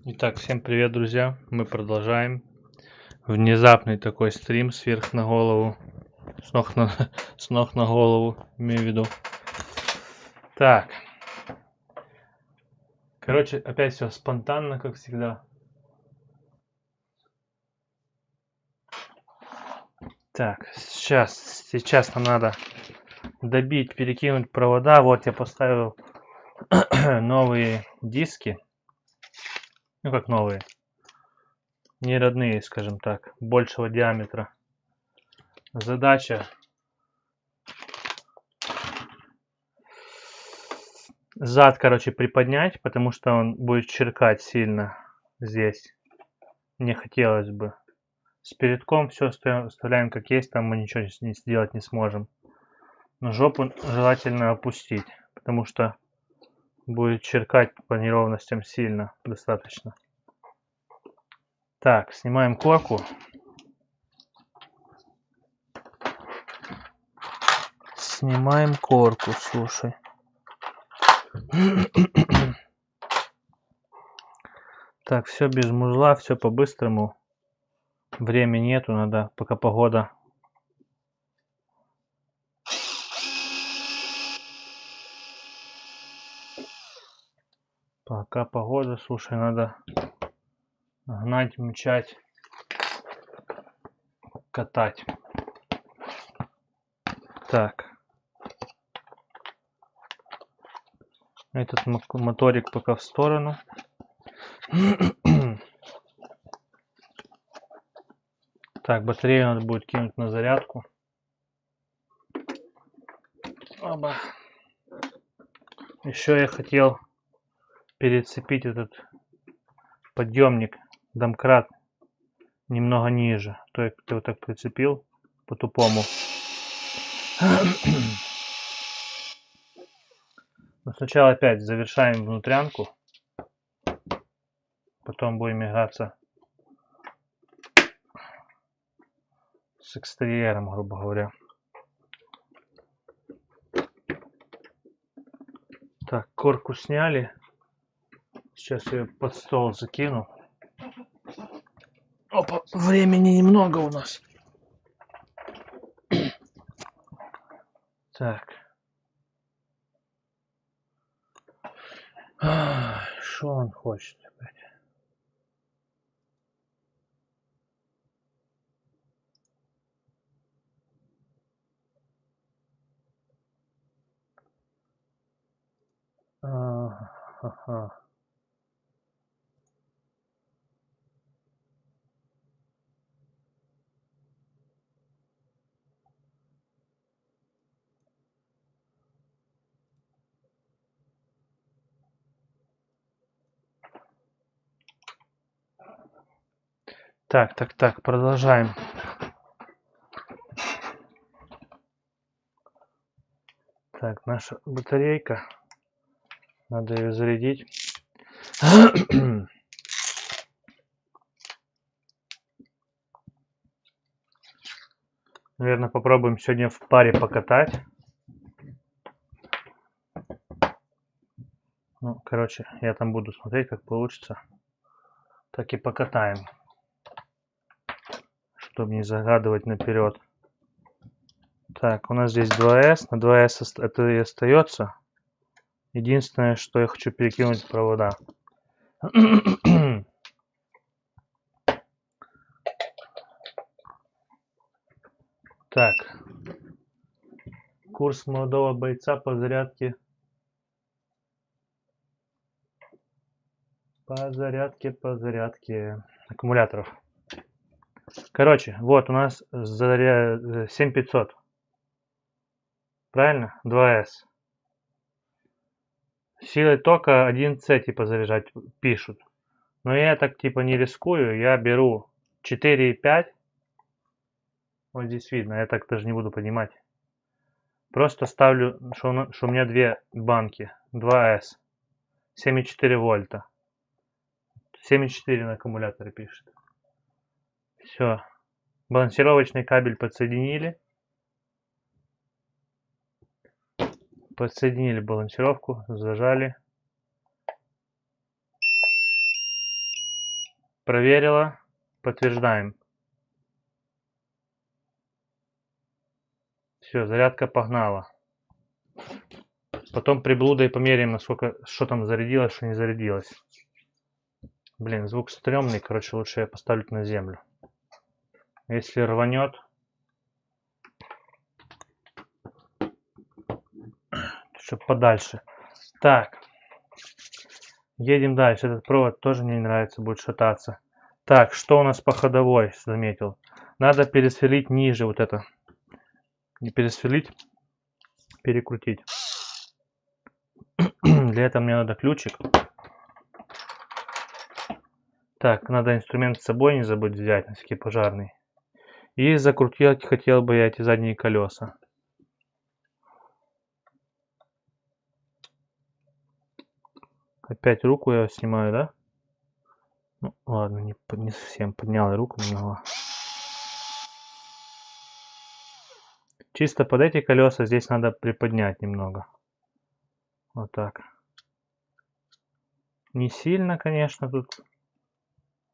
Итак, всем привет, друзья! Мы продолжаем. Внезапный такой стрим сверх на голову. С ног на, с ног на голову, имею в виду. Так. Короче, опять все спонтанно, как всегда. Так, сейчас нам надо добить, перекинуть провода. Вот я поставил новые диски. Ну, как новые. Не родные, скажем так. Большего диаметра. Задача зад, короче, приподнять, потому что он будет черкать сильно здесь. Не хотелось бы. С передком все оставляем как есть, там мы ничего сделать не сможем. Но жопу желательно опустить, потому что будет черкать по неровностям сильно достаточно. Так, снимаем корку. Снимаем корку, слушай. Так, все без музла, все по-быстрому. Времени нету, надо, пока погода. Пока погода, слушай, надо гнать, мчать, катать. Так. Этот моторик пока в сторону. Так, батарею надо будет кинуть на зарядку. Оба. Еще я хотел перецепить этот подъемник, домкрат, немного ниже. То есть ты вот так прицепил по-тупому. Но сначала опять завершаем внутрянку. Потом будем играться с экстерьером, грубо говоря. Так, корку сняли. Сейчас я под стол закину. Опа, времени немного у нас. Так. Что он хочет опять? Ага. Так, продолжаем. Так, наша батарейка. Надо ее зарядить. Наверное, попробуем сегодня в паре покатать. Ну, короче, я там буду смотреть, как получится. Так и покатаем. Чтобы не загадывать наперед. Так, у нас здесь 2С. На 2С это и остается. Единственное, что я хочу перекинуть провода. Так. Курс молодого бойца по зарядке. По зарядке аккумуляторов. Короче, вот у нас 7500. Правильно? 2С. Силой тока 1С типа заряжать пишут. Но я так типа не рискую. Я беру 4,5. Вот здесь видно. Я так даже не буду поднимать. Просто ставлю, что у меня две банки. 2С. 7,4 вольта. 7,4 на аккумуляторе пишет. Все. Балансировочный кабель подсоединили. Подсоединили балансировку. Зажали. проверила. Подтверждаем. Все, зарядка погнала. Потом приблудой померяем, насколько, что там зарядилось, что не зарядилось. Блин, звук стрёмный, короче, лучше я поставлю на землю. Если рванет, чтобы подальше. Так, едем дальше. Этот провод тоже мне не нравится, будет шататься. Так, что у нас по ходовой, заметил. Надо пересверлить ниже вот это. Не пересверлить, перекрутить. Для этого мне надо ключик. Так, надо инструмент с собой не забыть взять, на всякий пожарный. И закрутить хотел бы я эти задние колеса. Опять руку я снимаю, да? Ну, ладно, не совсем поднял руку немного. Чисто под эти колеса здесь надо приподнять немного. Вот так. Не сильно, конечно, тут.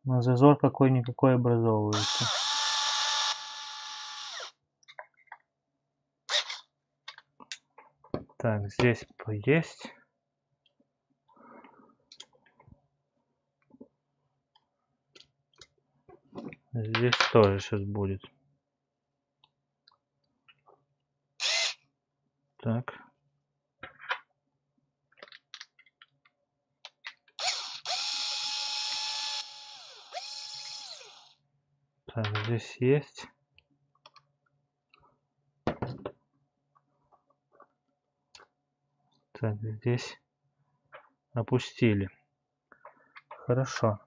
Но зазор какой-никакой образовывается. Так, здесь есть. Здесь тоже сейчас будет. Так. Так, здесь есть. Так, здесь опустили. Хорошо.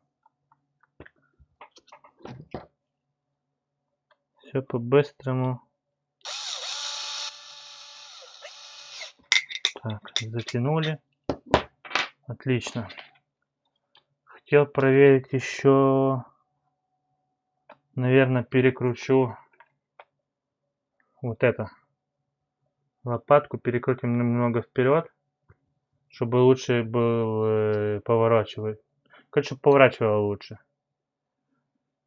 Все по-быстрому. Так, затянули. Отлично. Хотел проверить еще. Наверное, перекручу вот это. Лопатку перекрутим немного вперед, чтобы лучше был поворачивать. Короче, поворачивало лучше.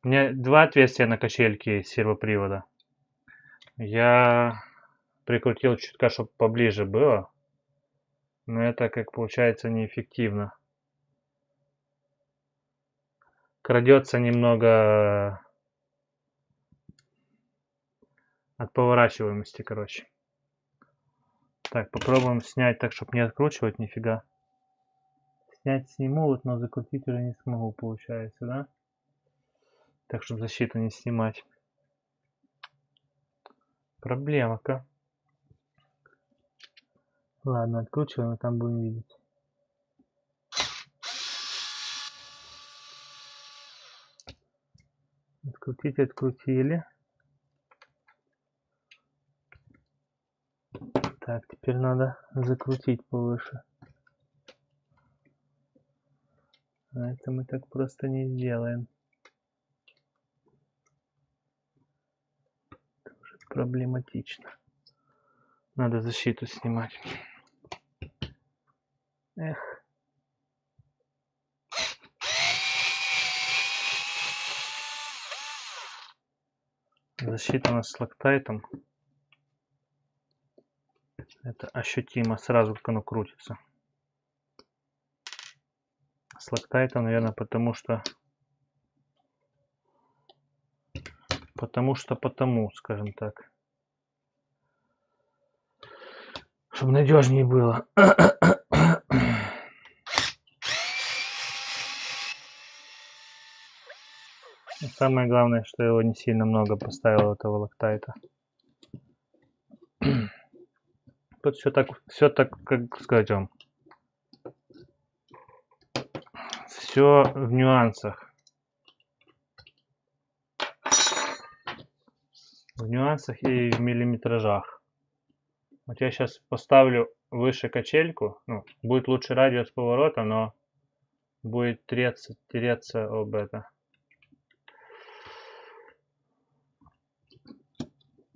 У меня два отверстия на качельке сервопривода. Я прикрутил чутка, чтобы поближе было. Но это, как получается, неэффективно. Крадется немного от поворачиваемости, короче. Так, попробуем снять так, чтобы не откручивать нифига. Снять сниму, вот, но закрутить уже не смогу, получается, да? Так, чтобы защиту не снимать. Проблема-ка. Ладно, откручиваем, и там будем видеть. Открутить, открутили. Так, теперь надо закрутить повыше. А это мы так просто не сделаем. Это уже проблематично. Надо защиту снимать. Эх. Защита у нас с локтайтом. Это ощутимо сразу, как оно крутится. С локтайтом, наверное, потому, скажем так. Чтобы надежнее было. И самое главное, что я его не сильно много поставил, этого локтайта. Тут все так, как сказать вам. Все в нюансах. В нюансах и в миллиметражах. Вот я сейчас поставлю выше качельку. Ну, будет лучше радиус поворота, но будет тереться об это.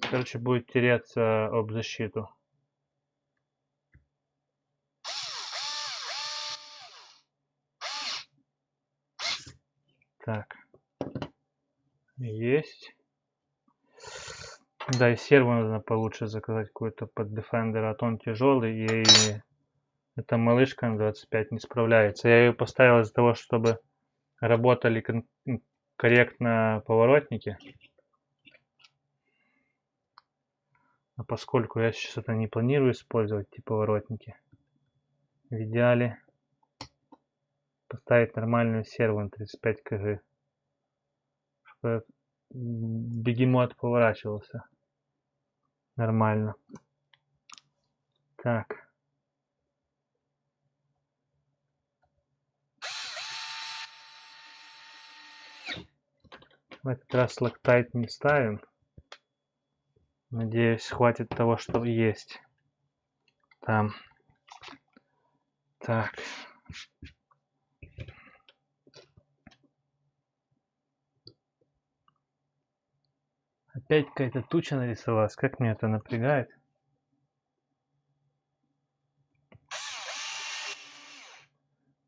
Короче, будет тереться об защиту. Так. Есть. Да, и серву нужно получше заказать какой-то под Defender, а то он тяжелый, и эта малышка на 25 не справляется. Я ее поставил из-за того, чтобы работали корректно поворотники. А поскольку я сейчас это не планирую использовать, эти поворотники, в идеале поставить нормальную серву на 35 кг, чтобы бегемот поворачивался нормально. Так. В этот раз Loctite не ставим. Надеюсь, хватит того, что есть там. Так. Опять какая-то туча нарисовалась. Как меня это напрягает.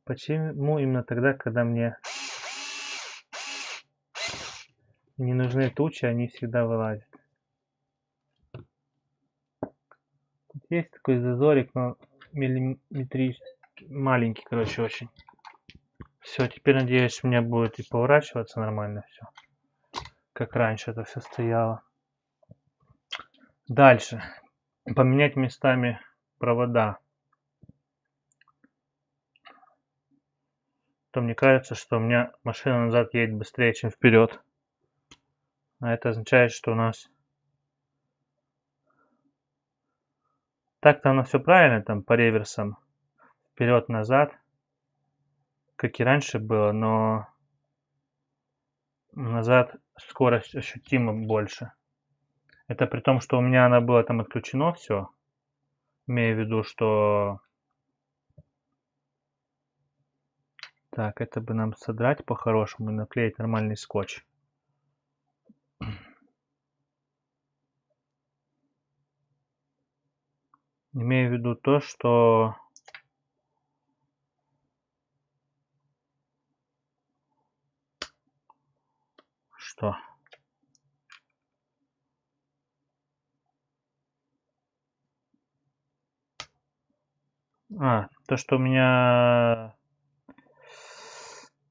Почему именно тогда, когда мне не нужны тучи, они всегда вылазят? Тут есть такой зазорик, но миллиметрический, маленький, короче, очень. Все, теперь, надеюсь, у меня будет и поворачиваться нормально все. Как раньше это все стояло. Дальше. Поменять местами провода. То мне кажется, что у меня машина назад едет быстрее, чем вперед. А это означает, что у нас... Так-то оно все правильно, там по реверсам. Вперед-назад. Как и раньше было, но назад скорость ощутимо больше. Это при том, что у меня она была там отключено все. Имею в виду, что... Так, это бы нам содрать по-хорошему и наклеить нормальный скотч. Имею в виду то, что... Что? То, что у меня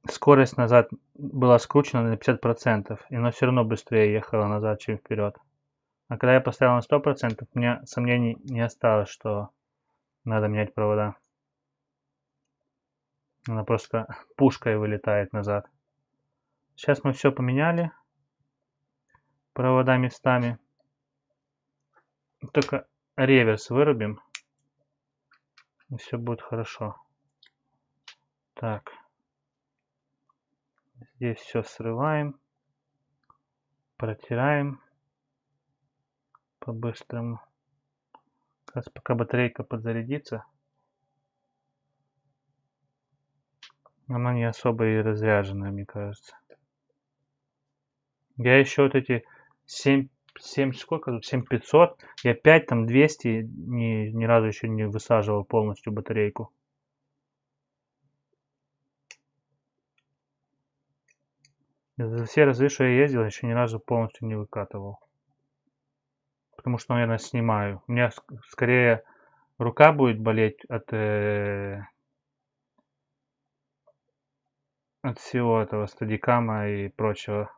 скорость назад была скручена на 50%, и она все равно быстрее ехала назад, чем вперед. А когда я поставил на 100%, у меня сомнений не осталось, что надо менять провода. Она просто пушкой вылетает назад. Сейчас мы все поменяли. Провода местами. Только реверс вырубим. И все будет хорошо. Так. Здесь все срываем. Протираем. По-быстрому. Сейчас пока батарейка подзарядится. Она не особо и разряженная, мне кажется. Я еще вот эти 7 сколько тут? 7500. Я 5 там 200 ни разу еще не высаживал полностью батарейку. За все разы, что я ездил, еще ни разу полностью не выкатывал. Потому что, наверное, снимаю. У меня скорее рука будет болеть от всего этого стадикама и прочего,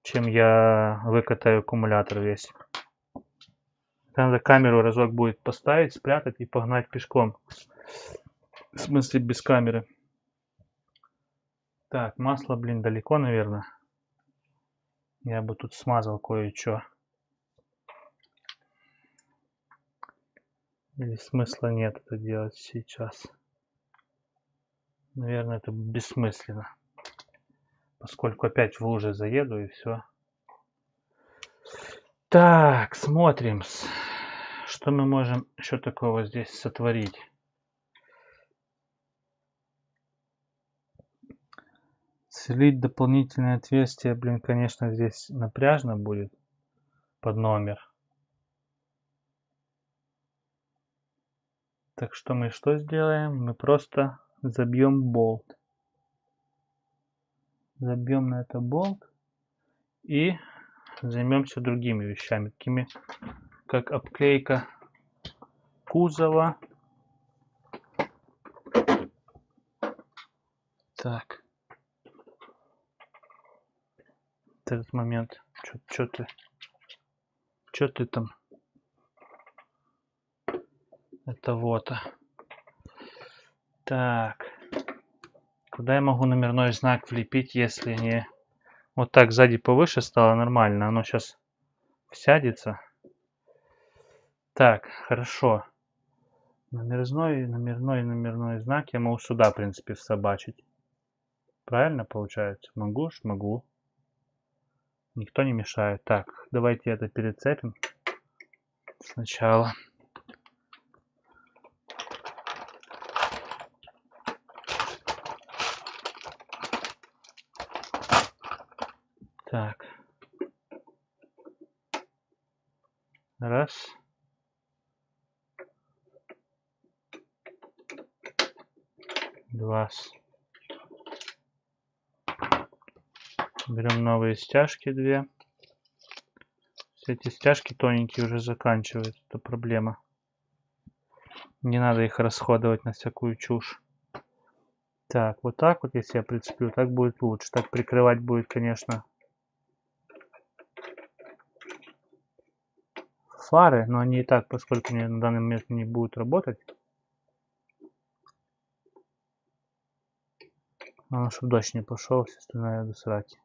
чем я выкатаю аккумулятор весь. Надо камеру разок будет поставить, спрятать и погнать пешком. В смысле, без камеры. Так, масло, блин, далеко, наверное. Я бы тут смазал кое-что. Или смысла нет это делать сейчас. Наверное, это бессмысленно. Поскольку опять в луже заеду и все. Так, смотрим. Что мы можем еще такого здесь сотворить? Сверлить дополнительное отверстие, блин, конечно, здесь напряжно будет под номер. Так что мы что сделаем? Мы просто забьем болт. Забьем на это болт и займемся другими вещами, такими как обклейка кузова. Так. Этот момент. Чё ты там? Это вот. Так. Куда я могу номерной знак влепить, если не... Вот так сзади повыше стало нормально. Оно сейчас сядется. Так, хорошо. Номерной знак я могу сюда, в принципе, всобачить. Правильно получается? Могу. Никто не мешает. Так, давайте это перецепим сначала. Так. Раз. Два. Берем новые стяжки 2. Все эти стяжки тоненькие уже заканчивают. Это проблема. Не надо их расходовать на всякую чушь. Так, вот если я прицеплю, так будет лучше. Так прикрывать будет, конечно, фары, но они и так, поскольку мне на данный момент не будут работать. Главное, чтобы дождь не пошел, все остальное до сраки.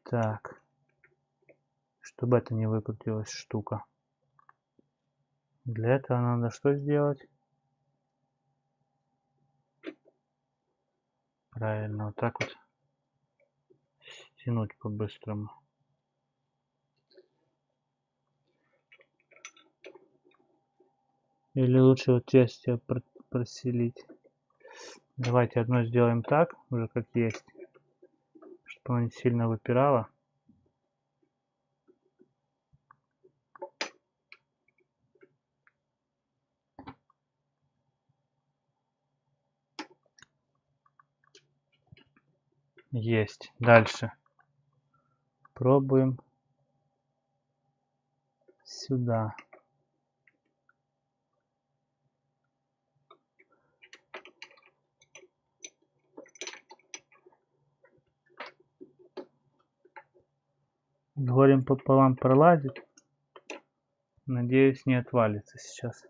Так. Чтобы это не выкрутилась штука. Для этого надо что сделать? Правильно, вот так вот тянуть по-быстрому. Или лучше отверстие проселить. Давайте одно сделаем так, уже как есть, чтобы оно не сильно выпирало. Есть. Дальше. Пробуем сюда. Горем пополам пролазит. Надеюсь, не отвалится сейчас.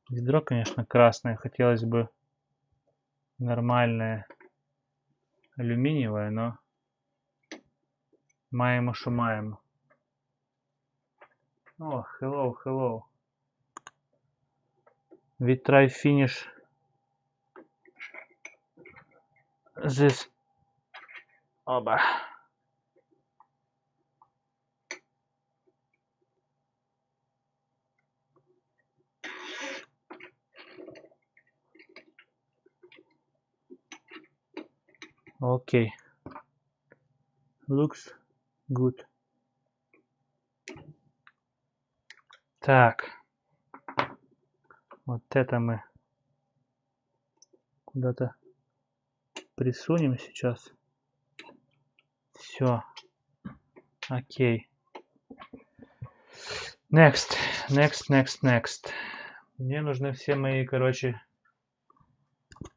Ведро, конечно, красное. Хотелось бы нормальное алюминиевое, но маємо, що маємо. О, hello. We try finish this. Оба. Окей. Looks good. Так. Вот это мы куда-то присунем сейчас. Все. Окей. Next. Мне нужны все мои, короче,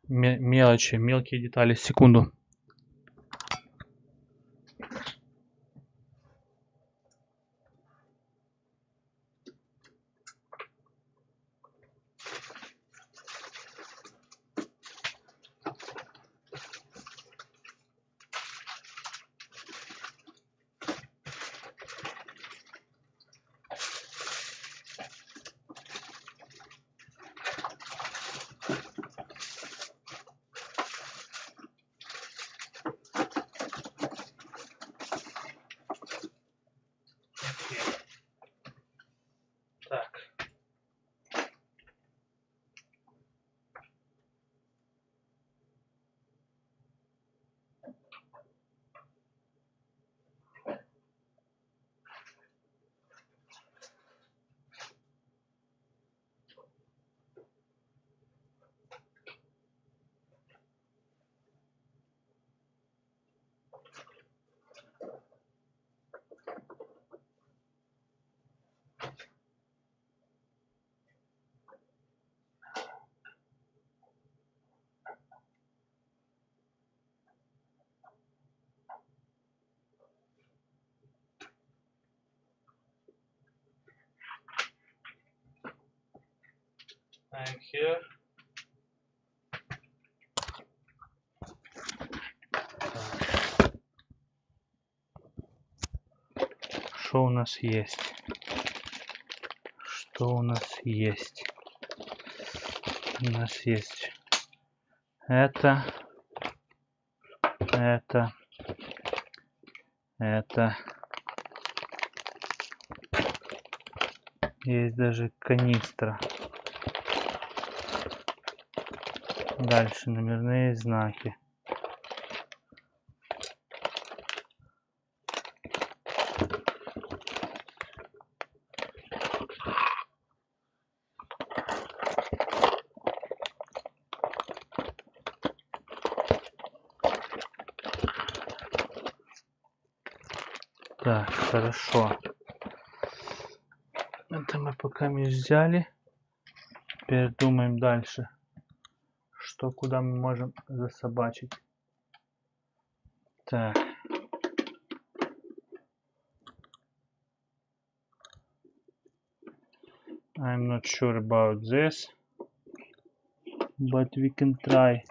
мелочи, мелкие детали. Секунду. I'm here. Что у нас есть? Что у нас есть? У нас есть это, это. Есть даже канистра. Дальше номерные знаки. Так, хорошо. Это мы пока не взяли. Теперь думаем дальше. Что, куда мы можем засобачить. Так. I'm not sure about this. But we can try.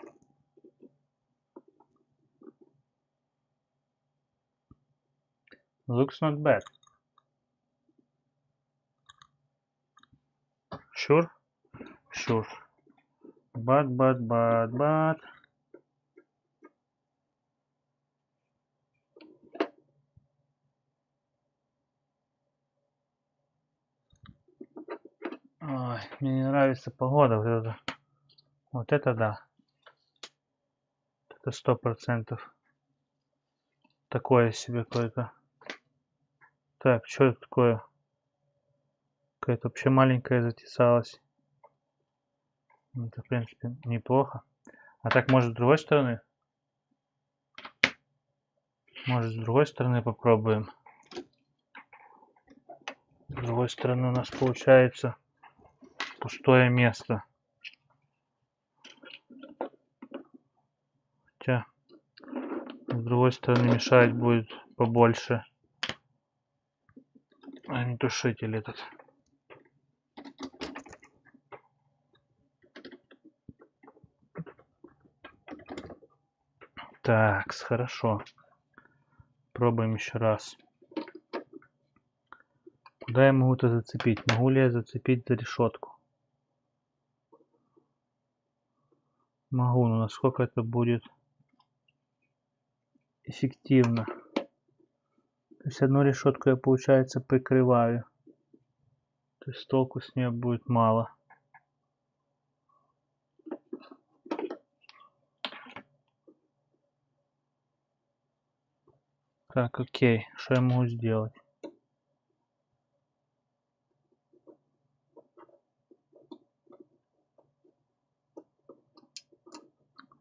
Looks not bad. Sure? Sure. But. Ой, мне не нравится погода. Вот это да. Это 100%. Такое себе какое-то. Так, что это такое? Какая-то вообще маленькая затесалась. Это, в принципе, неплохо. А так, может, с другой стороны? Может, с другой стороны попробуем. С другой стороны у нас получается пустое место. Хотя, с другой стороны мешать будет побольше. А не тушитель этот. Так, хорошо. Пробуем еще раз. Куда я могу это зацепить? Могу ли я зацепить за решетку? Могу, но насколько это будет эффективно. То есть одну решетку я, получается, прикрываю. То есть толку с нее будет мало. Так, окей. Что я могу сделать?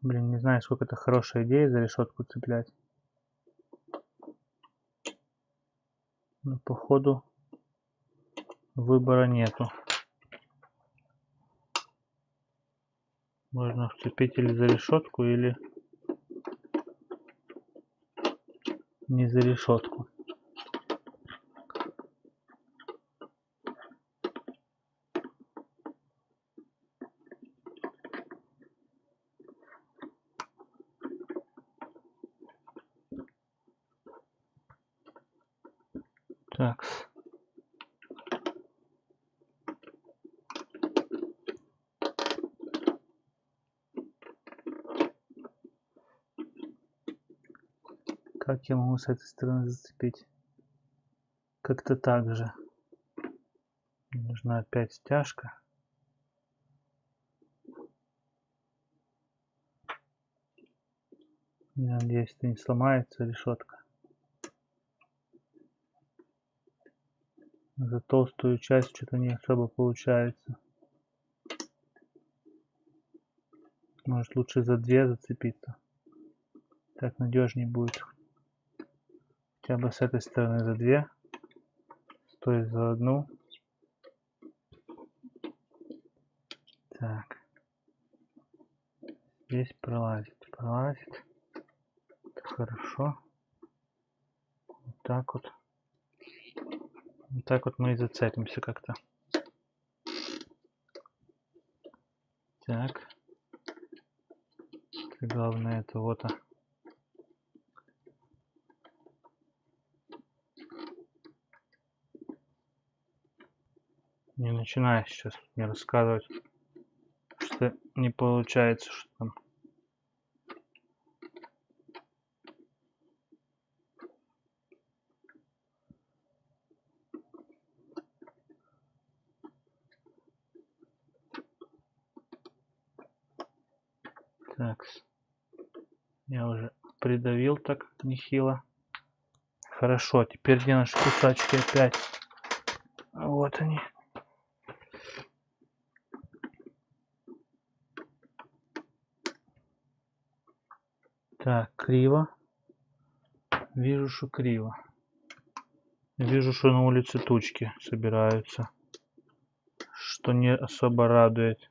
Блин, не знаю, сколько это хорошая идея за решетку цеплять. Но походу выбора нету. Можно вцепить или за решетку, или не за решетку. Так. Как я могу с этой стороны зацепить? Как-то так же. Мне нужна опять стяжка. Я надеюсь, что не сломается решетка. За толстую часть что-то не особо получается. Может, лучше за две зацепиться. Так надежнее будет. Хотя бы с этой стороны за две. С той за одну. Так. Здесь пролазит. Пролазит. Это хорошо. Вот так вот. Вот так вот мы и зацепимся как-то. Так. Главное это вот. Не начинай сейчас мне рассказывать, что не получается, что там. Так, я уже придавил так нехило. Хорошо, теперь где наши кусачки опять? Вот они. Так, криво. Вижу, что криво. Вижу, что на улице тучки собираются. Что не особо радует.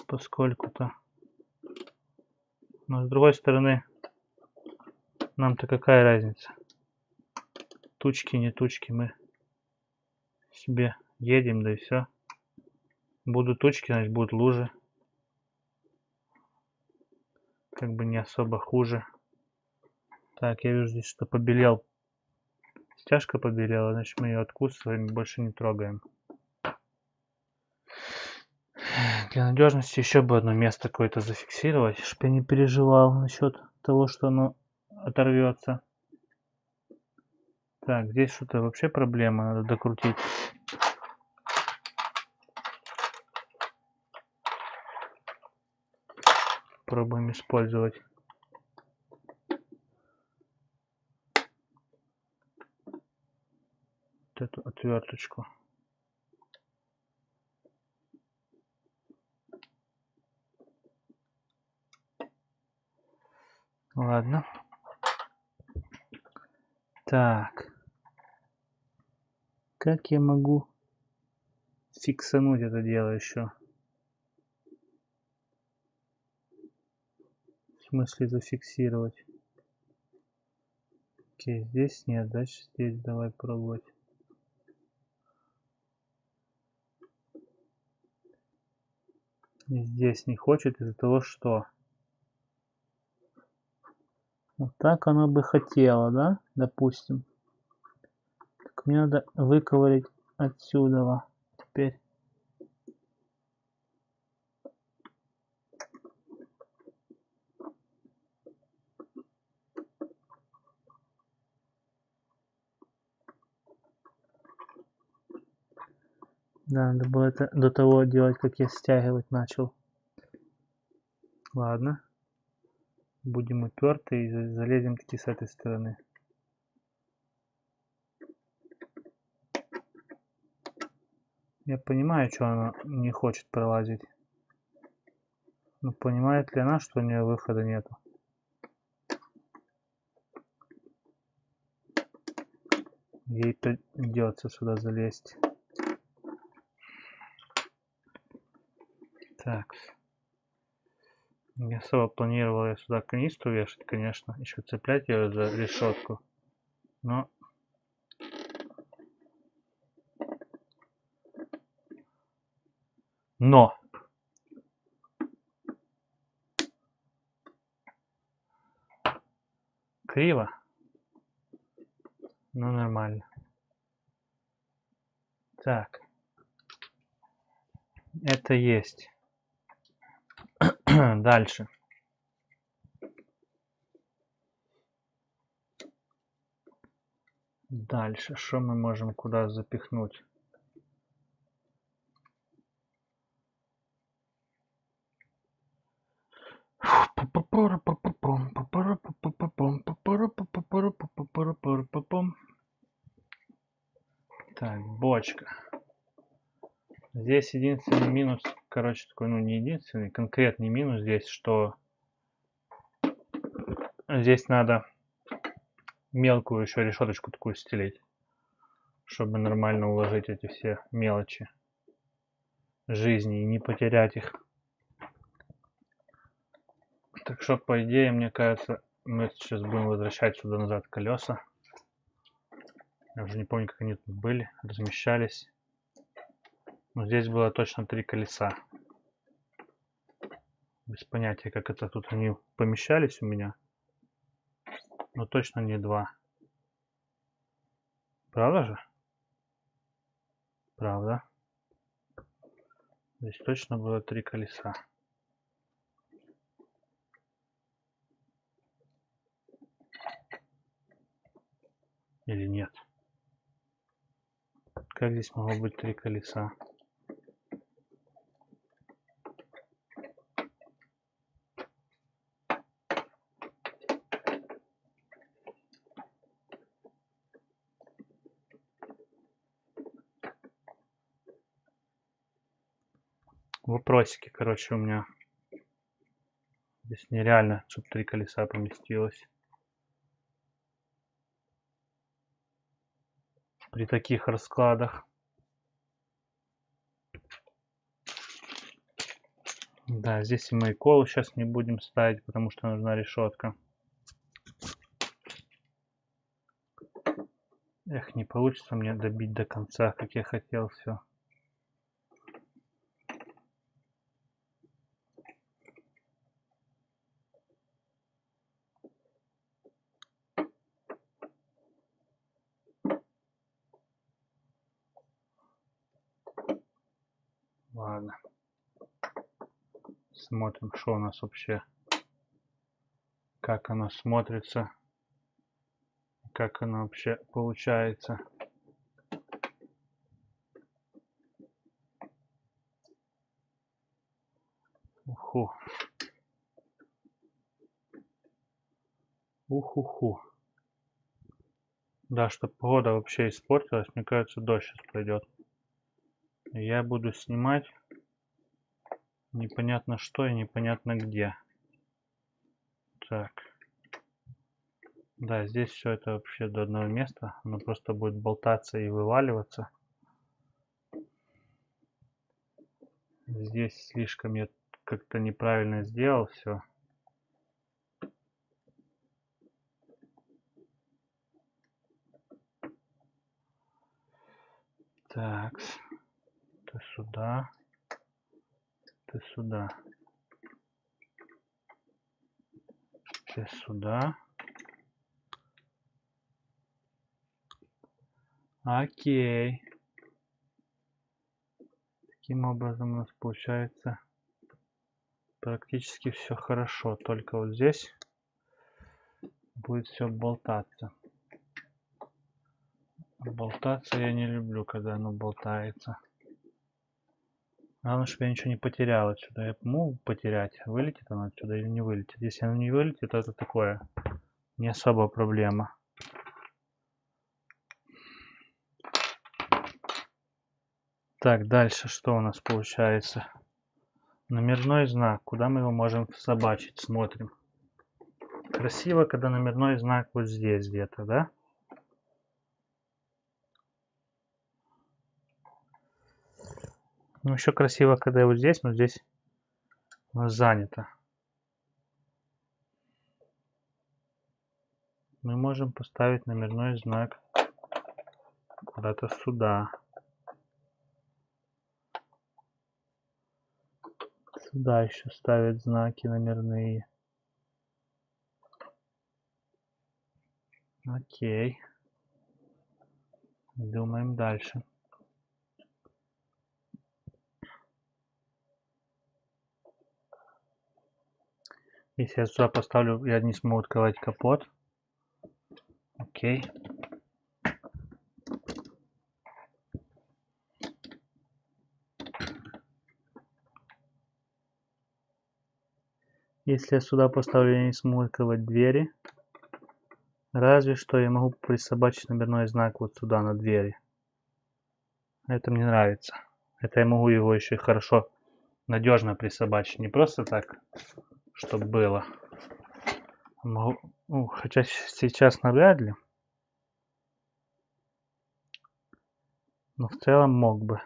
Поскольку-то. Но с другой стороны, нам-то какая разница? Тучки, не тучки, мы себе едем, да и все. Будут тучки, значит будут лужи. Как бы не особо хуже. Так, я вижу здесь, что побелел. Стяжка побелела, значит мы ее откусываем и больше не трогаем. Для надежности еще бы одно место какое-то зафиксировать, чтобы я не переживал насчет того, что оно оторвется. Так, здесь что-то вообще проблема, надо докрутить. Пробуем использовать вот эту отверточку. Ладно. Так. Как я могу фиксануть это дело еще? В смысле зафиксировать? Окей, здесь нет, значит здесь давай пробовать. И здесь не хочет из-за того, что вот так оно бы хотело, да, допустим. Так мне надо выковырять отсюда теперь. Да, надо было это до того делать, как я стягивать начал. Ладно. Будем уперты и залезем таки с этой стороны. Я понимаю, что она не хочет пролазить. Но понимает ли она, что у нее выхода нету? Ей придется сюда залезть. Так. Не особо планировал я сюда канистру вешать, конечно. Еще цеплять ее за решетку. Но криво, но нормально. Так. Это есть. Дальше. Дальше. Что мы можем куда запихнуть? Так, бочка. Здесь единственный минус, короче, такой, ну не единственный, конкретный минус здесь, что здесь надо мелкую еще решеточку такую стелить, чтобы нормально уложить эти все мелочи жизни и не потерять их. Так что, по идее, мне кажется, мы сейчас будем возвращать сюда назад колеса. Я уже не помню, как они тут были, размещались. Но здесь было точно 3 колеса. Без понятия, как это тут они помещались у меня. Но точно не 2. Правда же? Правда. Здесь точно было 3 колеса. Или нет? Как здесь могло быть 3 колеса? Вопросики, короче, у меня. Здесь нереально, чтобы 3 колеса поместилось. При таких раскладах. Да, здесь и мы колу сейчас не будем ставить, потому что нужна решетка. Эх, не получится мне добить до конца, как я хотел все. Ладно. Смотрим, что у нас вообще. Как оно смотрится. Как оно вообще получается. Уху. Уху-ху. Да, чтобы погода вообще испортилась, мне кажется, дождь сейчас пойдет. И я буду снимать непонятно что и непонятно где. Так. Да, здесь все это вообще до одного места. Оно просто будет болтаться и вываливаться. Здесь слишком я как-то неправильно сделал все. Так. Ты сюда. Ты сюда. Ты сюда. Окей. Таким образом у нас получается практически все хорошо. Только вот здесь будет все болтаться. Болтаться я не люблю, когда оно болтается. Главное, чтобы я ничего не потерял отсюда. Я могу потерять, вылетит оно отсюда или не вылетит. Если оно не вылетит, то это такое не особо проблема. Так, дальше что у нас получается? Номерной знак. Куда мы его можем всобачить? Смотрим. Красиво, когда номерной знак вот здесь где-то, да? Ну, еще красиво, когда вот здесь, но здесь у нас занято. Мы можем поставить номерной знак куда-то сюда. Сюда еще ставят знаки номерные. Окей. Думаем дальше. Если я сюда поставлю, я не смогу открывать капот. Окей. Если я сюда поставлю, я не смогу открывать двери. Разве что я могу присобачить номерной знак вот сюда на двери. Это мне нравится. Это я могу его еще и хорошо, надежно присобачить. Не просто так, чтобы было. Могу, ну, хотя сейчас навряд ли. Но в целом мог бы.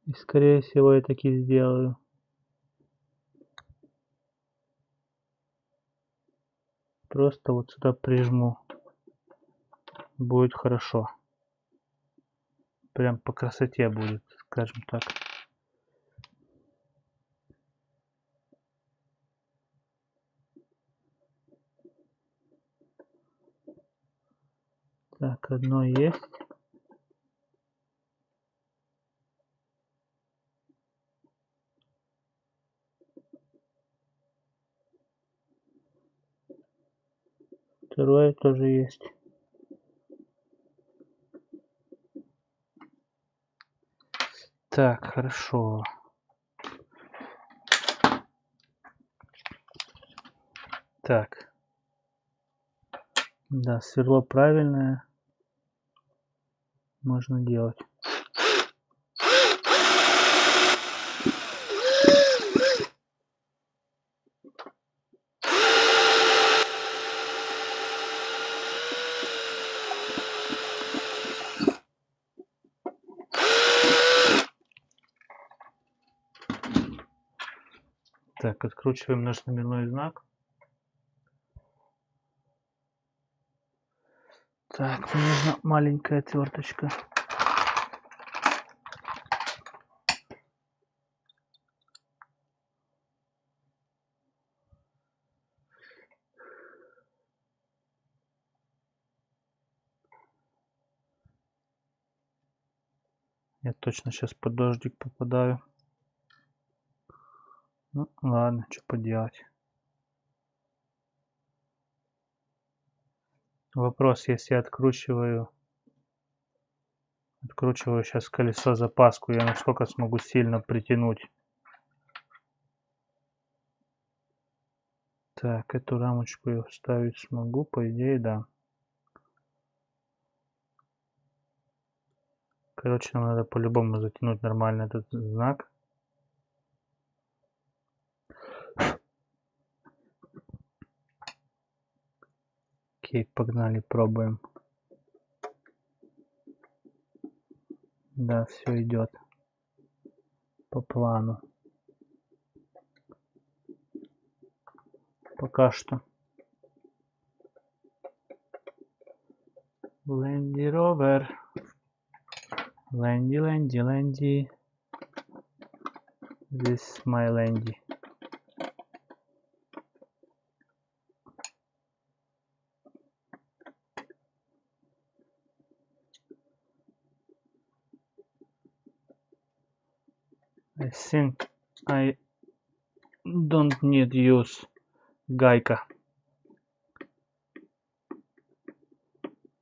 И скорее всего я таки сделаю. Просто вот сюда прижму. Будет хорошо. прям по красоте будет, скажем так. Так, одно есть. Второе тоже есть. Так, хорошо. Так. Да, сверло правильное. Можно делать. Так, откручиваем наш номерной знак. Так, мне нужна маленькая отверточка. Я точно сейчас под дождик попадаю. Ну, ладно, что поделать. Вопрос, если я откручиваю сейчас колесо запаску, я насколько смогу сильно притянуть. Так, эту рамочку я вставить смогу, по идее, да. Короче, нам надо по-любому затянуть нормально этот знак. Окей, погнали, пробуем. Да, все идет по плану. Пока что. Лэнди Ровер. Лэнди, Лэнди, Лэнди. This is my Лэнди. I think I don't need use гайка.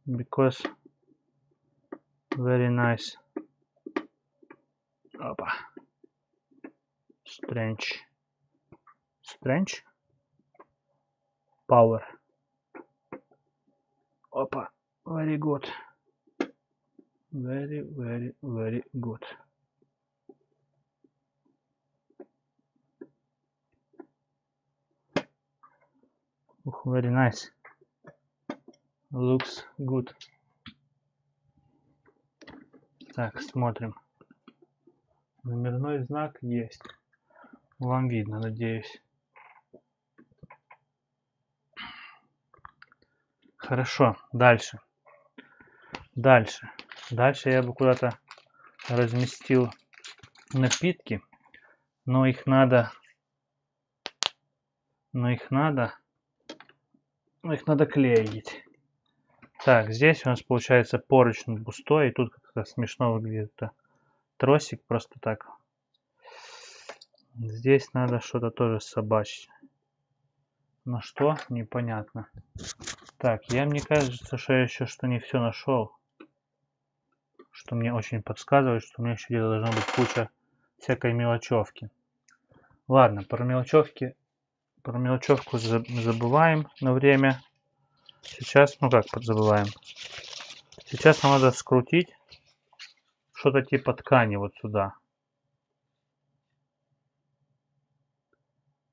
Because very nice. Опа. Strange. Strange. Power. Опа. Very good. Very, very, very good. Very nice. Looks good. Так, смотрим. Номерной знак есть. Вам видно, надеюсь. Хорошо, дальше. Дальше я бы куда-то разместил напитки, но их надо клеить. Так, здесь у нас получается поручень пустой, и тут как-то смешно выглядит тросик просто так. Здесь надо что-то тоже собачить. Но что? Непонятно. Так, мне кажется, что я еще что не все нашел. Что мне очень подсказывает, что у меня еще где-то должна быть куча всякой мелочевки. Ладно, про мелочевку забываем на время. Сейчас, забываем. Сейчас нам надо скрутить что-то типа ткани вот сюда.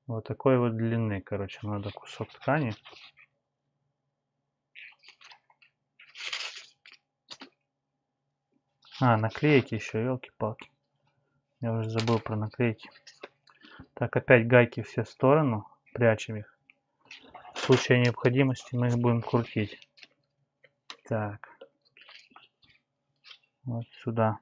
Вот такой вот длины, короче, надо кусок ткани. Наклейки еще, елки-палки. Я уже забыл про наклейки. Так, опять гайки все в сторону, прячем их. В случае необходимости мы их будем крутить. Так. Вот сюда.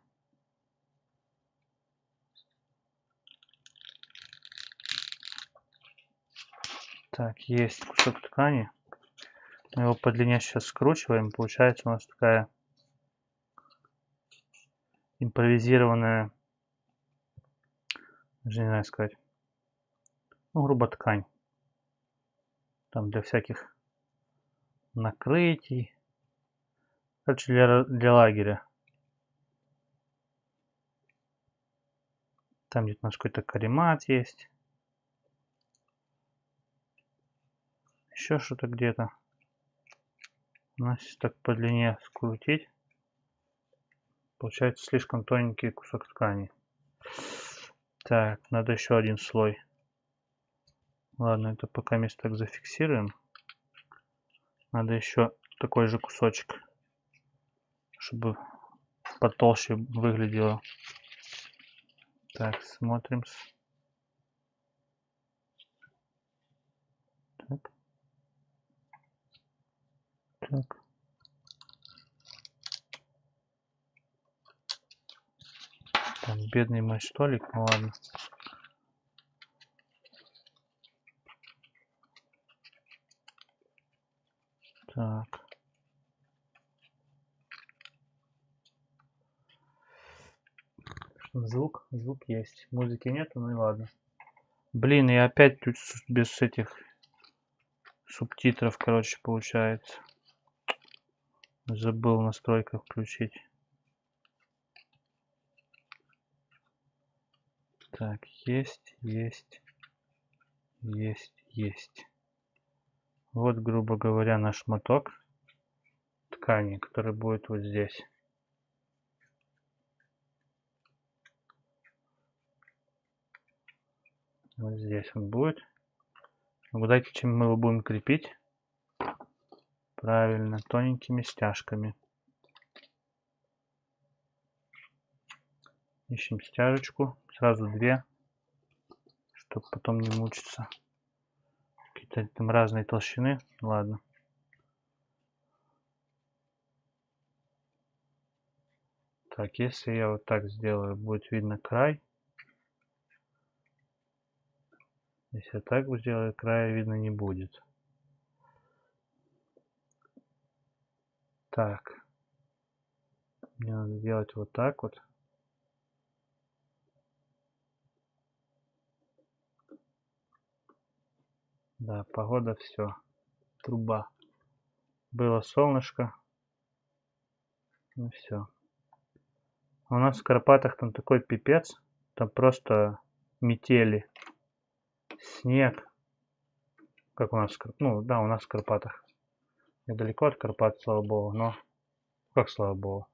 Так, есть кусок ткани. Мы его по длине сейчас скручиваем. Получается у нас такая импровизированная, даже не знаю сказать, ну, грубо ткань. Там для всяких накрытий. Короче, для лагеря. Там где-то у нас какой-то каремат есть. Еще что-то где-то. У нас так по длине скрутить. Получается слишком тоненький кусок ткани. Так, надо еще один слой. Ладно, это пока место так зафиксируем. Надо еще такой же кусочек, чтобы потолще выглядело. Так, смотрим. Так. Так. Там бедный мой столик, ну ладно. Так. Звук есть. Музыки нету, ну и ладно. Блин, и опять тут без этих субтитров, короче, получается. Забыл в настройках включить. Так, есть. Вот, грубо говоря, наш моток ткани, который будет вот здесь. Вот здесь он будет. Угадайте, чем мы его будем крепить? Правильно, тоненькими стяжками. Ищем стяжечку. Сразу две, чтобы потом не мучиться. Какие-то там разные толщины. Ладно. Так, если я вот так сделаю, будет видно край. Если я так сделаю, края видно не будет. Так. Мне надо делать вот так вот. Да, погода все. Труба. Было солнышко. Ну все. У нас в Карпатах там такой пипец. Там просто метели. Снег. Как у нас, ну да, у нас в Карпатах. Недалеко от Карпат, слава богу, но... Как слава богу?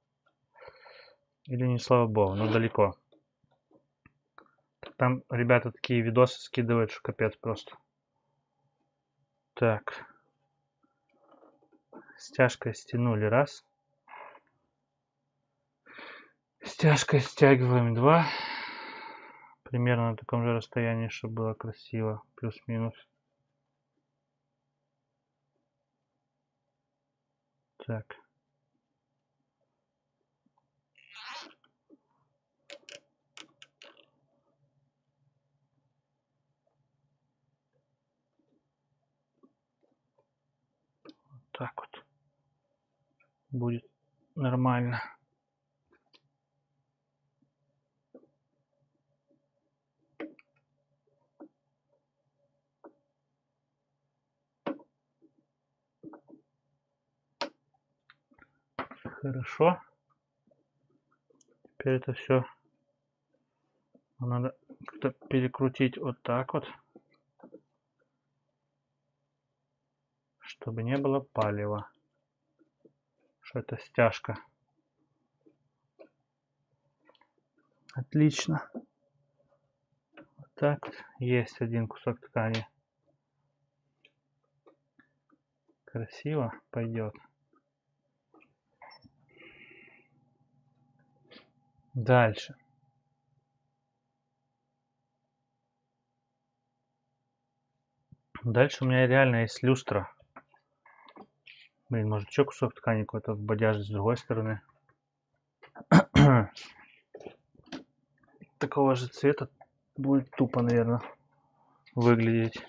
Или не слава богу, но далеко. Там ребята такие видосы скидывают, что капец просто. Так. Стяжкой стянули раз. Стяжкой стягиваем два. Примерно на таком же расстоянии, чтобы было красиво. Плюс-минус. Так. Так вот. Будет нормально. Хорошо. Теперь это все надо как-то перекрутить вот так вот, чтобы не было палева. Что это стяжка. Отлично. Вот так вот. Есть один кусок ткани. Красиво пойдет. Дальше. Дальше у меня реально есть люстра. Блин, может еще кусок ткани какой-то в бодяже с другой стороны. такого же цвета будет тупо, наверное, выглядеть.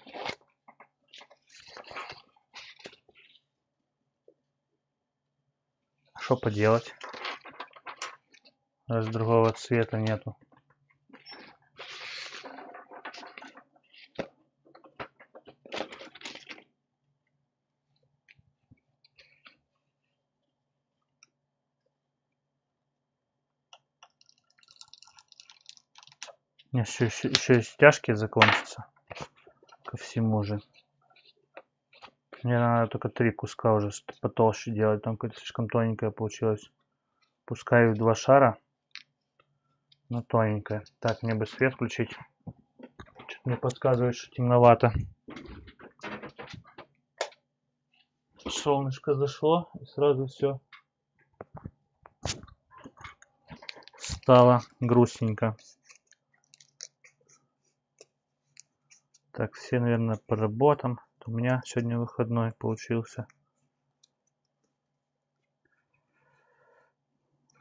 Что поделать, раз другого цвета нету. Еще и стяжки закончатся ко всему же. Мне надо только 3 куска уже потолще делать, там какое-то слишком тоненькое получилось. Пускай в 2 шара, но тоненькое. Так, мне бы свет включить. Что-то мне подсказывает, что темновато. Солнышко зашло, и сразу все стало грустненько. Так, все, наверное, по работам. У меня сегодня выходной получился.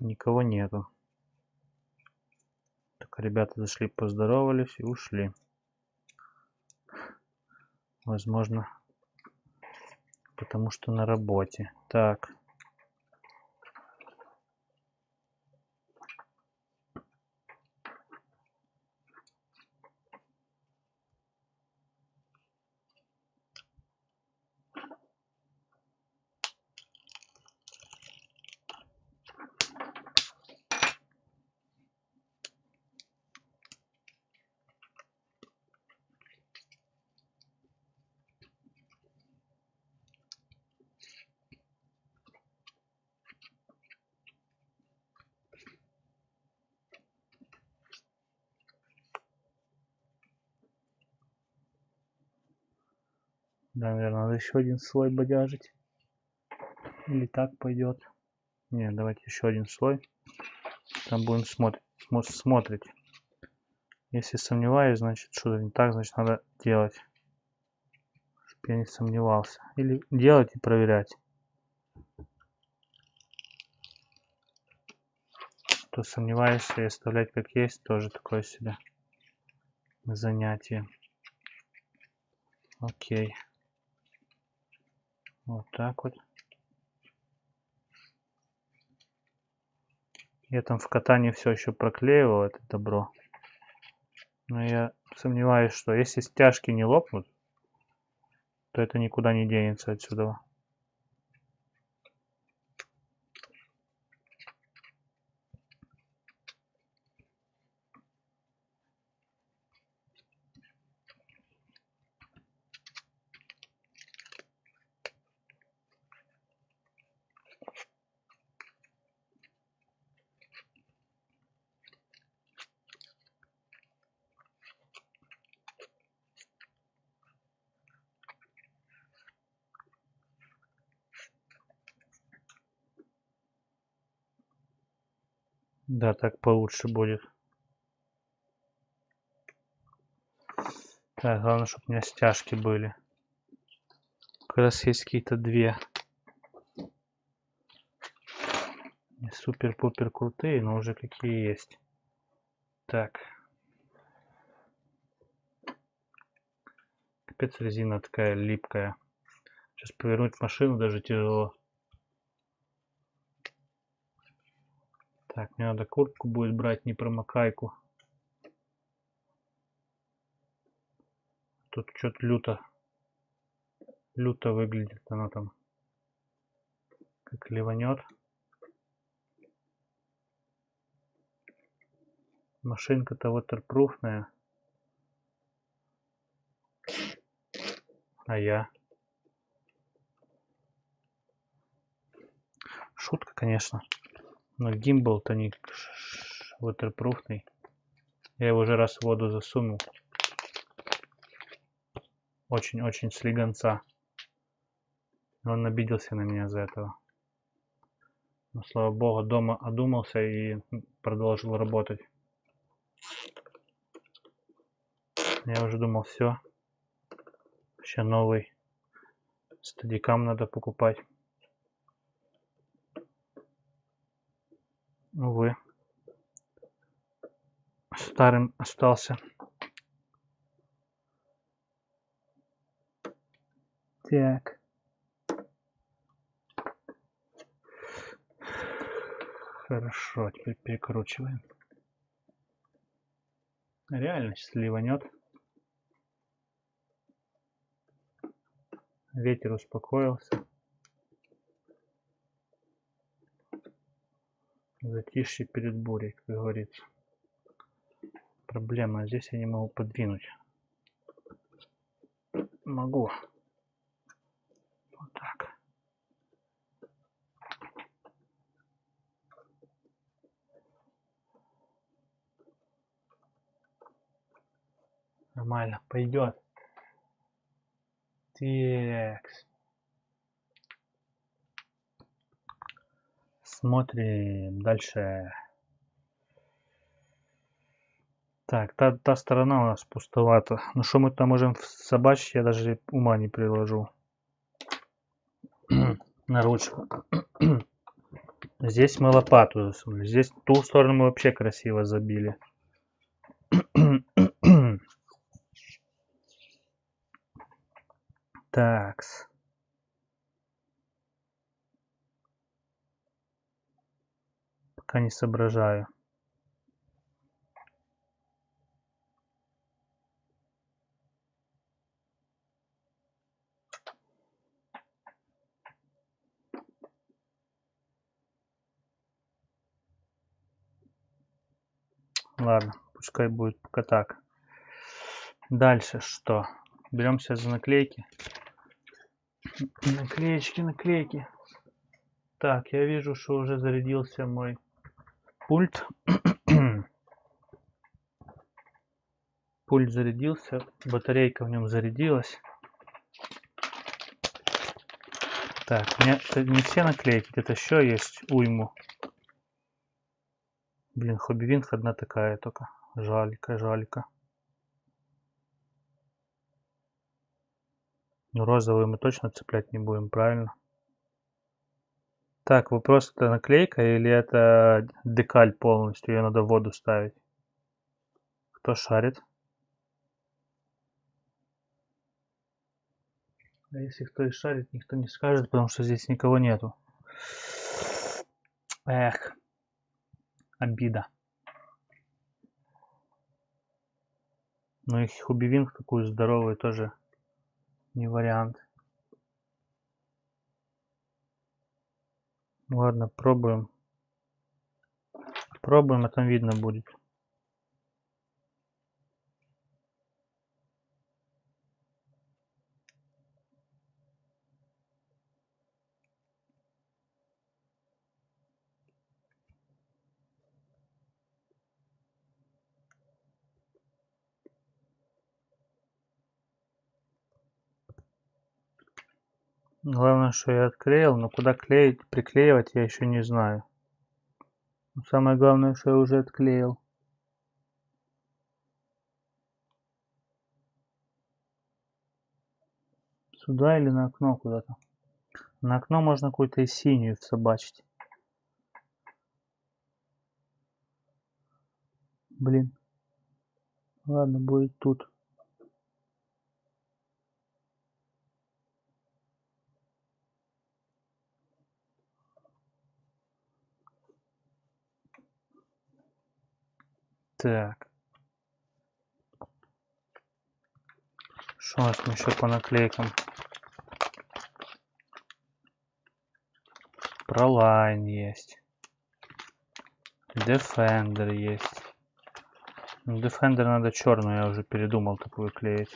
Никого нету. Так, ребята зашли, поздоровались и ушли. Возможно, потому что на работе. Так. Да, наверное, надо еще один слой бодяжить. Или так пойдет. Не, давайте еще один слой. Там будем смотреть. Если сомневаюсь, значит что-то не так, значит надо делать. Чтобы я не сомневался. Или делать и проверять. То сомневаешься и оставлять как есть, тоже такое себе занятие. Окей. Вот так вот. Я там в катании все еще проклеивал это добро. Но я сомневаюсь, что если стяжки не лопнут, то это никуда не денется отсюда. Да, так получше будет. Так, главное, чтобы у меня стяжки были. Как раз есть какие-то две. Не супер-пупер крутые, но уже какие есть. Так. Капец, резина такая липкая. Сейчас повернуть машину даже тяжело. Так, мне надо куртку будет брать, непромокайку. Тут что-то люто выглядит она там. Как ливанет. Машинка-то waterproofная. А я? Шутка, конечно. Но гимбал-то не waterproofный. Я его уже раз в воду засунул. Очень-очень слегонца. Он обиделся на меня за этого. Но, слава богу, дома одумался и продолжил работать. Я уже думал, все. Вообще новый. Стадикам надо покупать. Увы. старым остался. Так. Хорошо, теперь перекручиваем. Реально сейчас ливанет. Ветер успокоился. Затишье перед бурей, как говорится. Проблема, здесь я не могу подвинуть. Могу. Вот так. Нормально, пойдет. Так. Смотрим дальше. Так, та сторона у нас пустовата. Ну что мы там можем собачить, я даже ума не приложу. На ручку. Здесь мы лопату засунули. Здесь ту сторону мы вообще красиво забили. Такс. Пока не соображаю. Ладно, пускай будет пока так. Дальше что? Беремся за наклейки. Наклеечки. Так, я вижу, что уже зарядился мой пульт. Пульт зарядился, батарейка в нем зарядилась. Так, у меня не все наклейки, где-то еще есть уйму. Блин, Хобби Винг одна такая только. Жалька. Ну, розовую мы точно цеплять не будем, правильно? Так, вопрос, это наклейка или это декаль полностью? Ее надо в воду ставить. Кто шарит? А если кто и шарит, никто не скажет, потому что здесь никого нету. Эх, обида. Ну и Хобби Винг такую здоровую тоже не вариант. Ладно, пробуем. Пробуем, а там видно будет. Главное, что я отклеил, но куда клеить, приклеивать я еще не знаю. Но самое главное, что я уже отклеил. Сюда или на окно куда-то? На окно можно какую-то и синюю всобачить. Блин. Ладно, будет тут. Так. Что у нас там еще по наклейкам? Proline есть. Defender есть. Defender надо черную, я уже передумал такую клеить.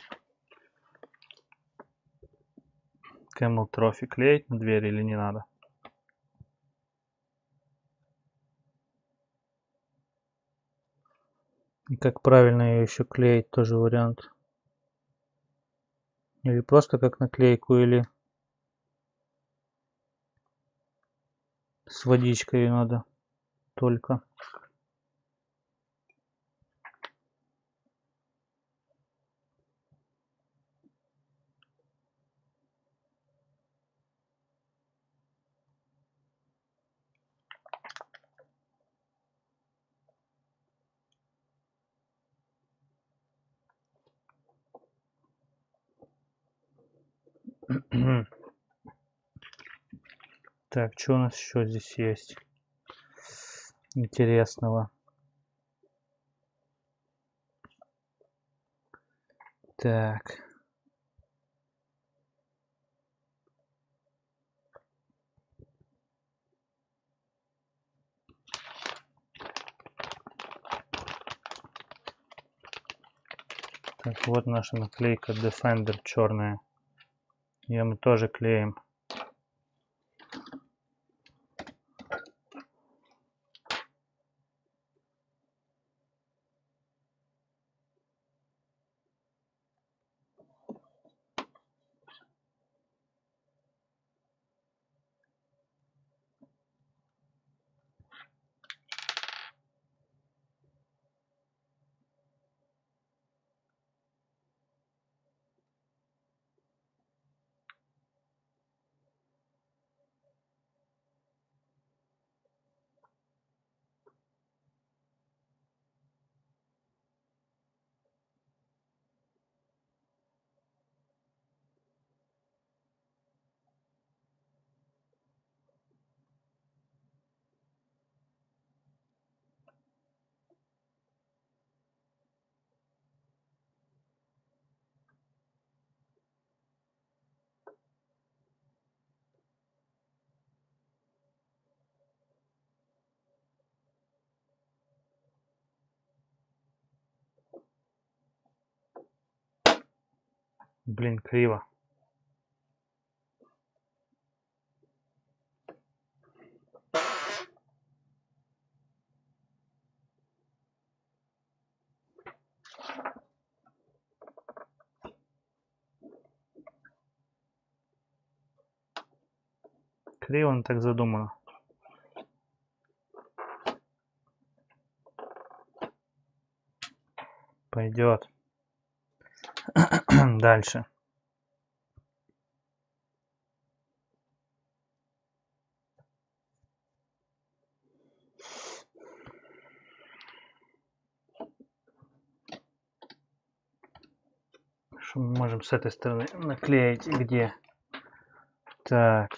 Camel Trophy клеить на дверь или не надо? И как правильно ее еще клеить, тоже вариант. Или просто как наклейку, или с водичкой надо только. Так, что у нас еще здесь есть интересного? Так. Так, вот наша наклейка Defender черная. Ее мы тоже клеим. Блин, криво. Криво он так задумано. Пойдет. Дальше. Что мы можем с этой стороны наклеить? Где? Так.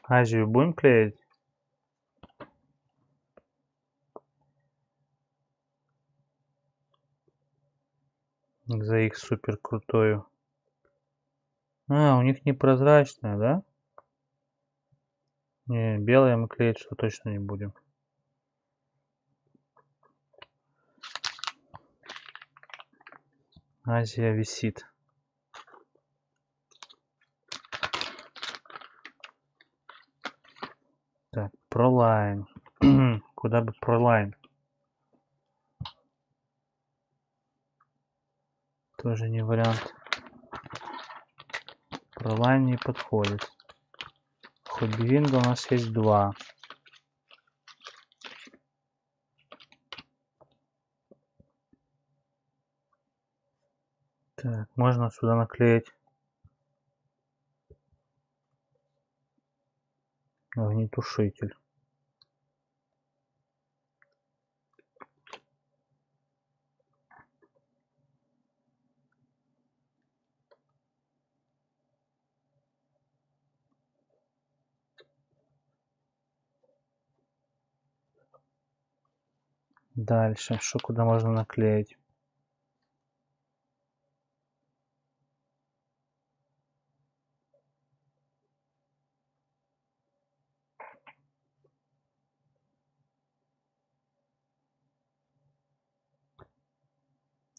Азию будем клеить? За их супер крутую. А, у них непрозрачная, да? Не, белое мы клеить что точно не будем. Азия висит. Так, Proline. Куда бы Proline? Тоже не вариант. Proline не подходит. Хобби-винга у нас есть 2. Так, можно сюда наклеить огнетушитель. Дальше, что куда можно наклеить?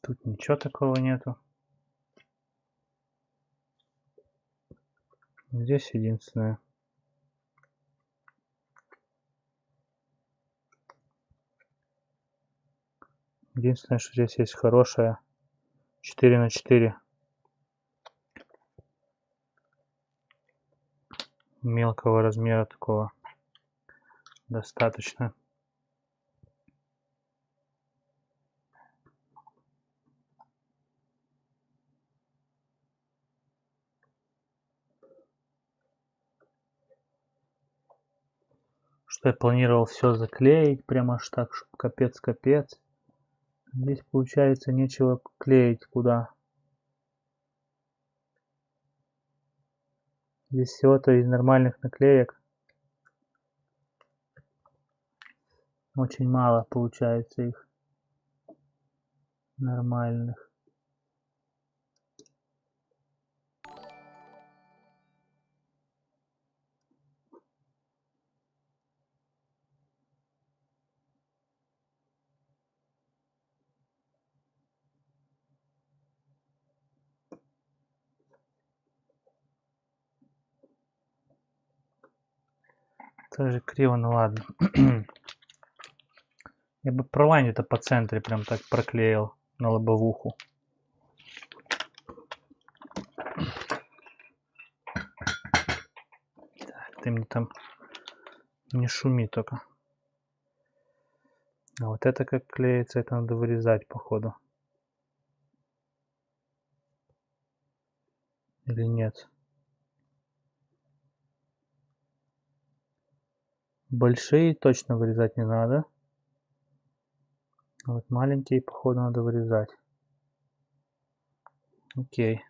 Тут ничего такого нету. Здесь единственное. Единственное, что здесь есть хорошая 4×4. Мелкого размера такого. Достаточно. Что я планировал все заклеить, прямо аж так, чтобы капец-капец. Здесь получается нечего клеить куда. Здесь всего-то из нормальных наклеек очень мало получается их нормальных. Тоже криво, ну ладно. Я бы пролайн-то по центре прям так проклеил на лобовуху. Так, ты мне там не шуми только. А вот это как клеится, это надо вырезать, походу. Или нет? Большие точно вырезать не надо. А вот маленькие, походу, надо вырезать. Окей.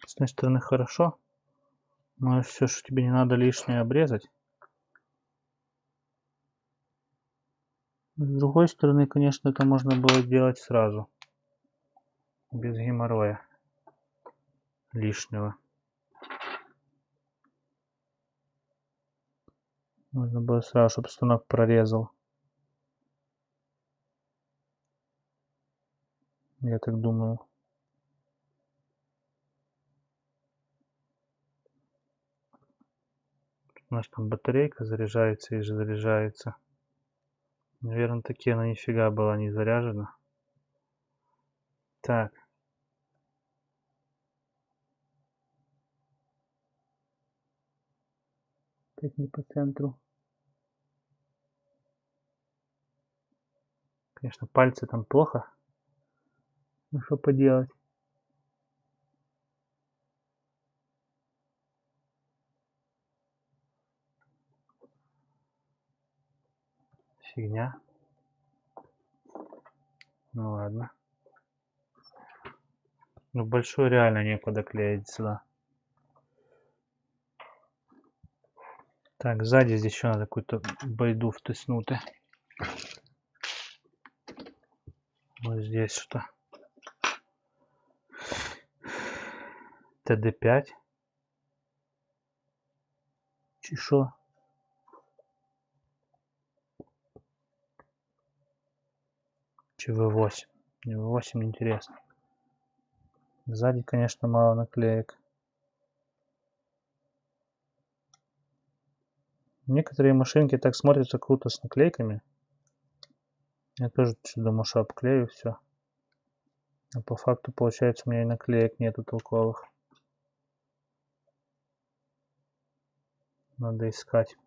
С одной стороны хорошо, но все, что тебе не надо лишнее обрезать. С другой стороны, конечно, это можно было делать сразу. Без геморроя лишнего. Можно было сразу, чтобы станок прорезал. Я так думаю. У нас там батарейка заряжается и же заряжается. Наверное, таки она нифига была не заряжена. Так. Опять не по центру. Конечно, пальцы там плохо. Ну что поделать. Фигня. Ну ладно. Ну большой реально некуда клеить сюда. Так, сзади здесь еще надо какую-то байду втиснуть. Вот здесь что. ТД5. Чешо. ЧВ8. ЧВ8 интересно. Сзади, конечно, мало наклеек. Некоторые машинки так смотрятся круто с наклейками. Я тоже думал, что обклею все. А по факту, получается, у меня и наклеек нету толковых. Надо искать.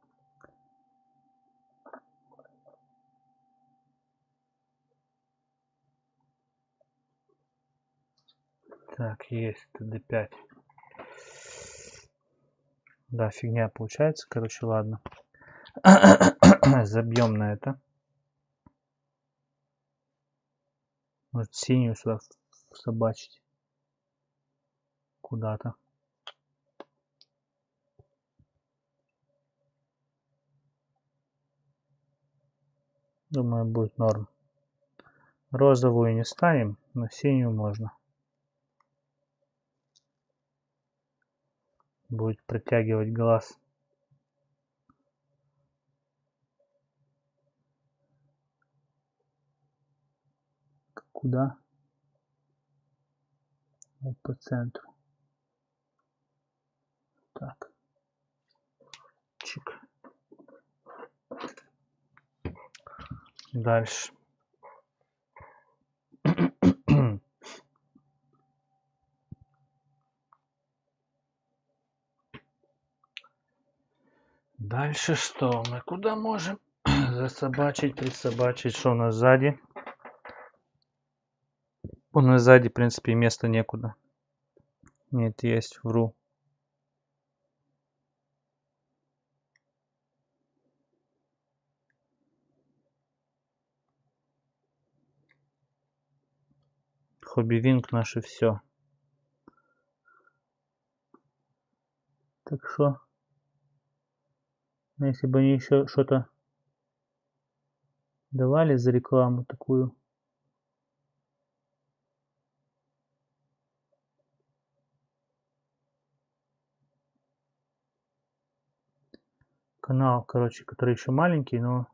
Так, есть ТД5. Да, фигня получается. Короче, ладно. Забьем на это. Может, синюю сюда собачить. Куда-то. Думаю, будет норм. Розовую не ставим, но синюю можно. Будет протягивать глаз. Куда? Вот по центру. Так. Чик. Дальше. Дальше что? Мы куда можем Засобачить, присобачить. Что у нас сзади? У нас сзади, в принципе, места некуда. Нет, есть, вру. Хобби-винг наше все. Так что, если бы они еще что-то давали за рекламу такую. Канал, короче, который еще маленький, но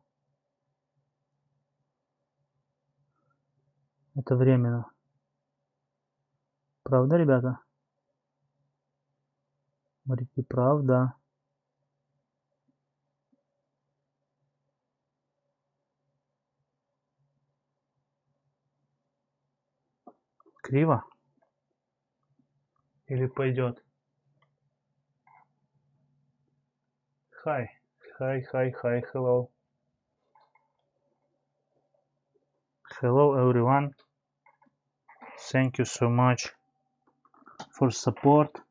это временно. Правда, ребята? Моряки, правда. Криво? Или пойдет? Hi. Hi, hi, hi, hello. Hello everyone. Thank you so much for support.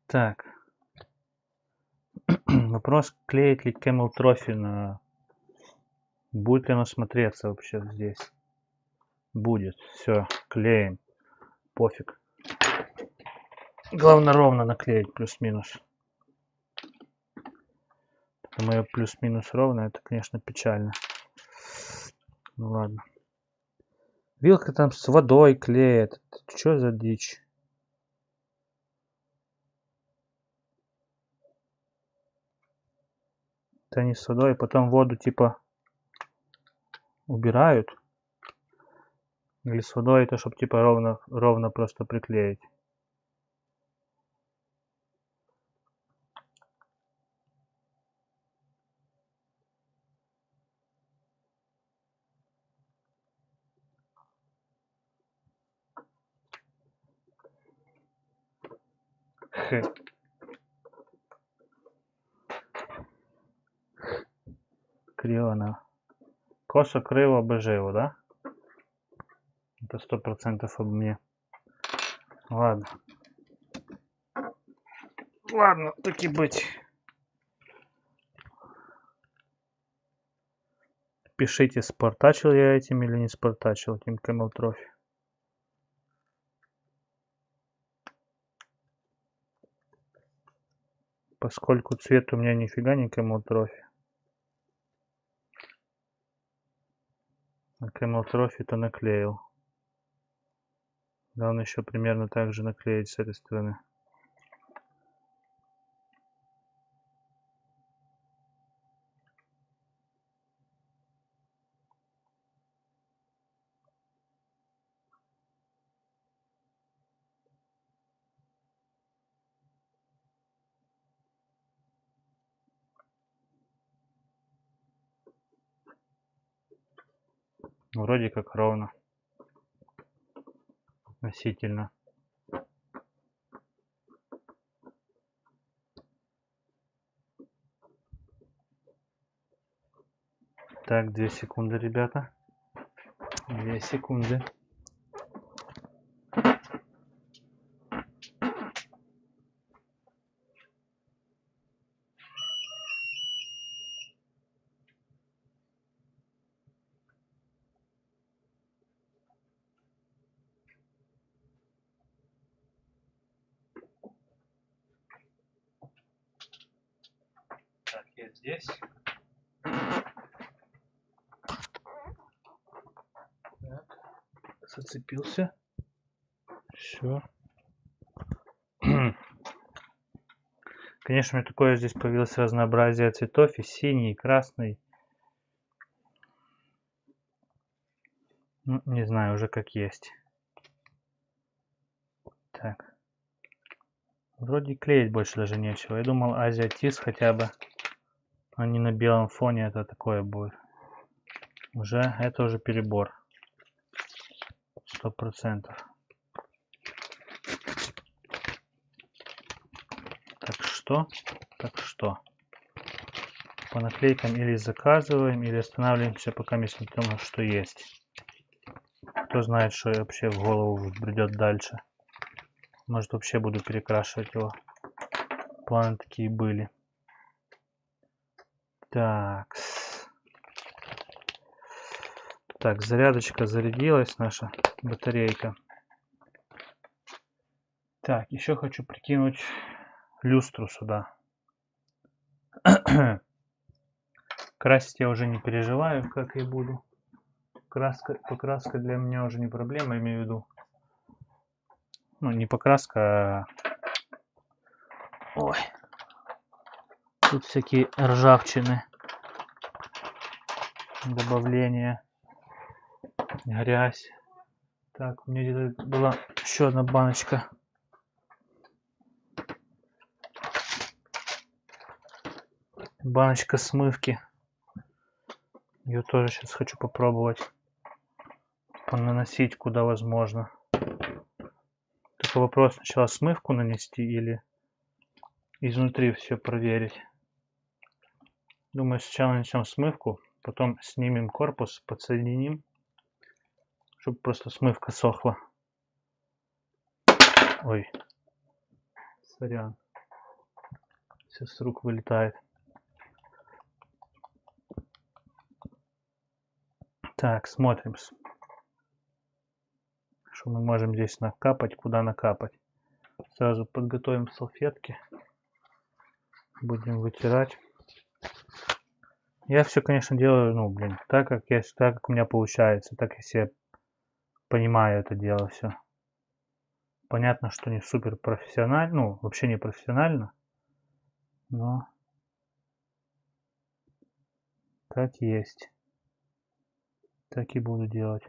Так. Вопрос, клеит ли Camel Trophy на... Будет ли оно смотреться вообще здесь? Будет. Все, клеим. Пофиг. Главное ровно наклеить, плюс-минус. Мое плюс-минус ровно, это, конечно, печально. Ну ладно. Вилка там с водой клеит. Что за дичь? Это они с водой, потом воду типа убирают. Или с водой это чтобы типа ровно просто приклеить. Х. Криво на. Косо, криво, бежево, да? Это 100% об мне. Ладно. Ладно, так и быть. Пишите, спартачил я этим или не спартачил этим Camel Trophy. Поскольку цвет у меня нифига не Camel Trophy. А Camel Trophy то наклеил. Да, он еще примерно так же наклеить с этой стороны. Вроде как ровно. Относительно. Так, 2 секунды, ребята. 2 секунды. Так, я здесь. Так, зацепился. Все. Конечно, у меня такое здесь появилось разнообразие цветов. И синий, и красный. Ну, не знаю, уже как есть. Так. Вроде клеить больше даже нечего. Я думал, Азиатис хотя бы. А не на белом фоне это такое будет. Это уже перебор. 100%. что. Так что. По наклейкам или заказываем, или останавливаемся, пока не смотрим, что есть. Кто знает, что вообще в голову придет дальше. Может, вообще буду перекрашивать его. Планы такие были. Так. Так, зарядочка зарядилась, наша батарейка. Так, еще хочу прикинуть люстру сюда. Красить я уже не переживаю, как и буду. Покраска для меня уже не проблема, имею в виду. Ну, не покраска, а... Ой. Тут всякие ржавчины. Добавления. Грязь. Так, у меня где-то была еще одна баночка. Баночка смывки. Ее тоже сейчас хочу попробовать понаносить куда возможно. Только вопрос, сначала смывку нанести или изнутри все проверить. Думаю, сначала нанесем смывку, потом снимем корпус, подсоединим, чтобы просто смывка сохла. Ой, сорян. Все с рук вылетает. Так, смотрим. Что мы можем здесь накапать, куда накапать. Сразу подготовим салфетки. Будем вытирать. Я все, конечно, делаю, ну, блин, так как у меня получается, так я себе понимаю это дело все. Понятно, что не супер профессионально, ну, вообще не профессионально, но как есть. Так и буду делать.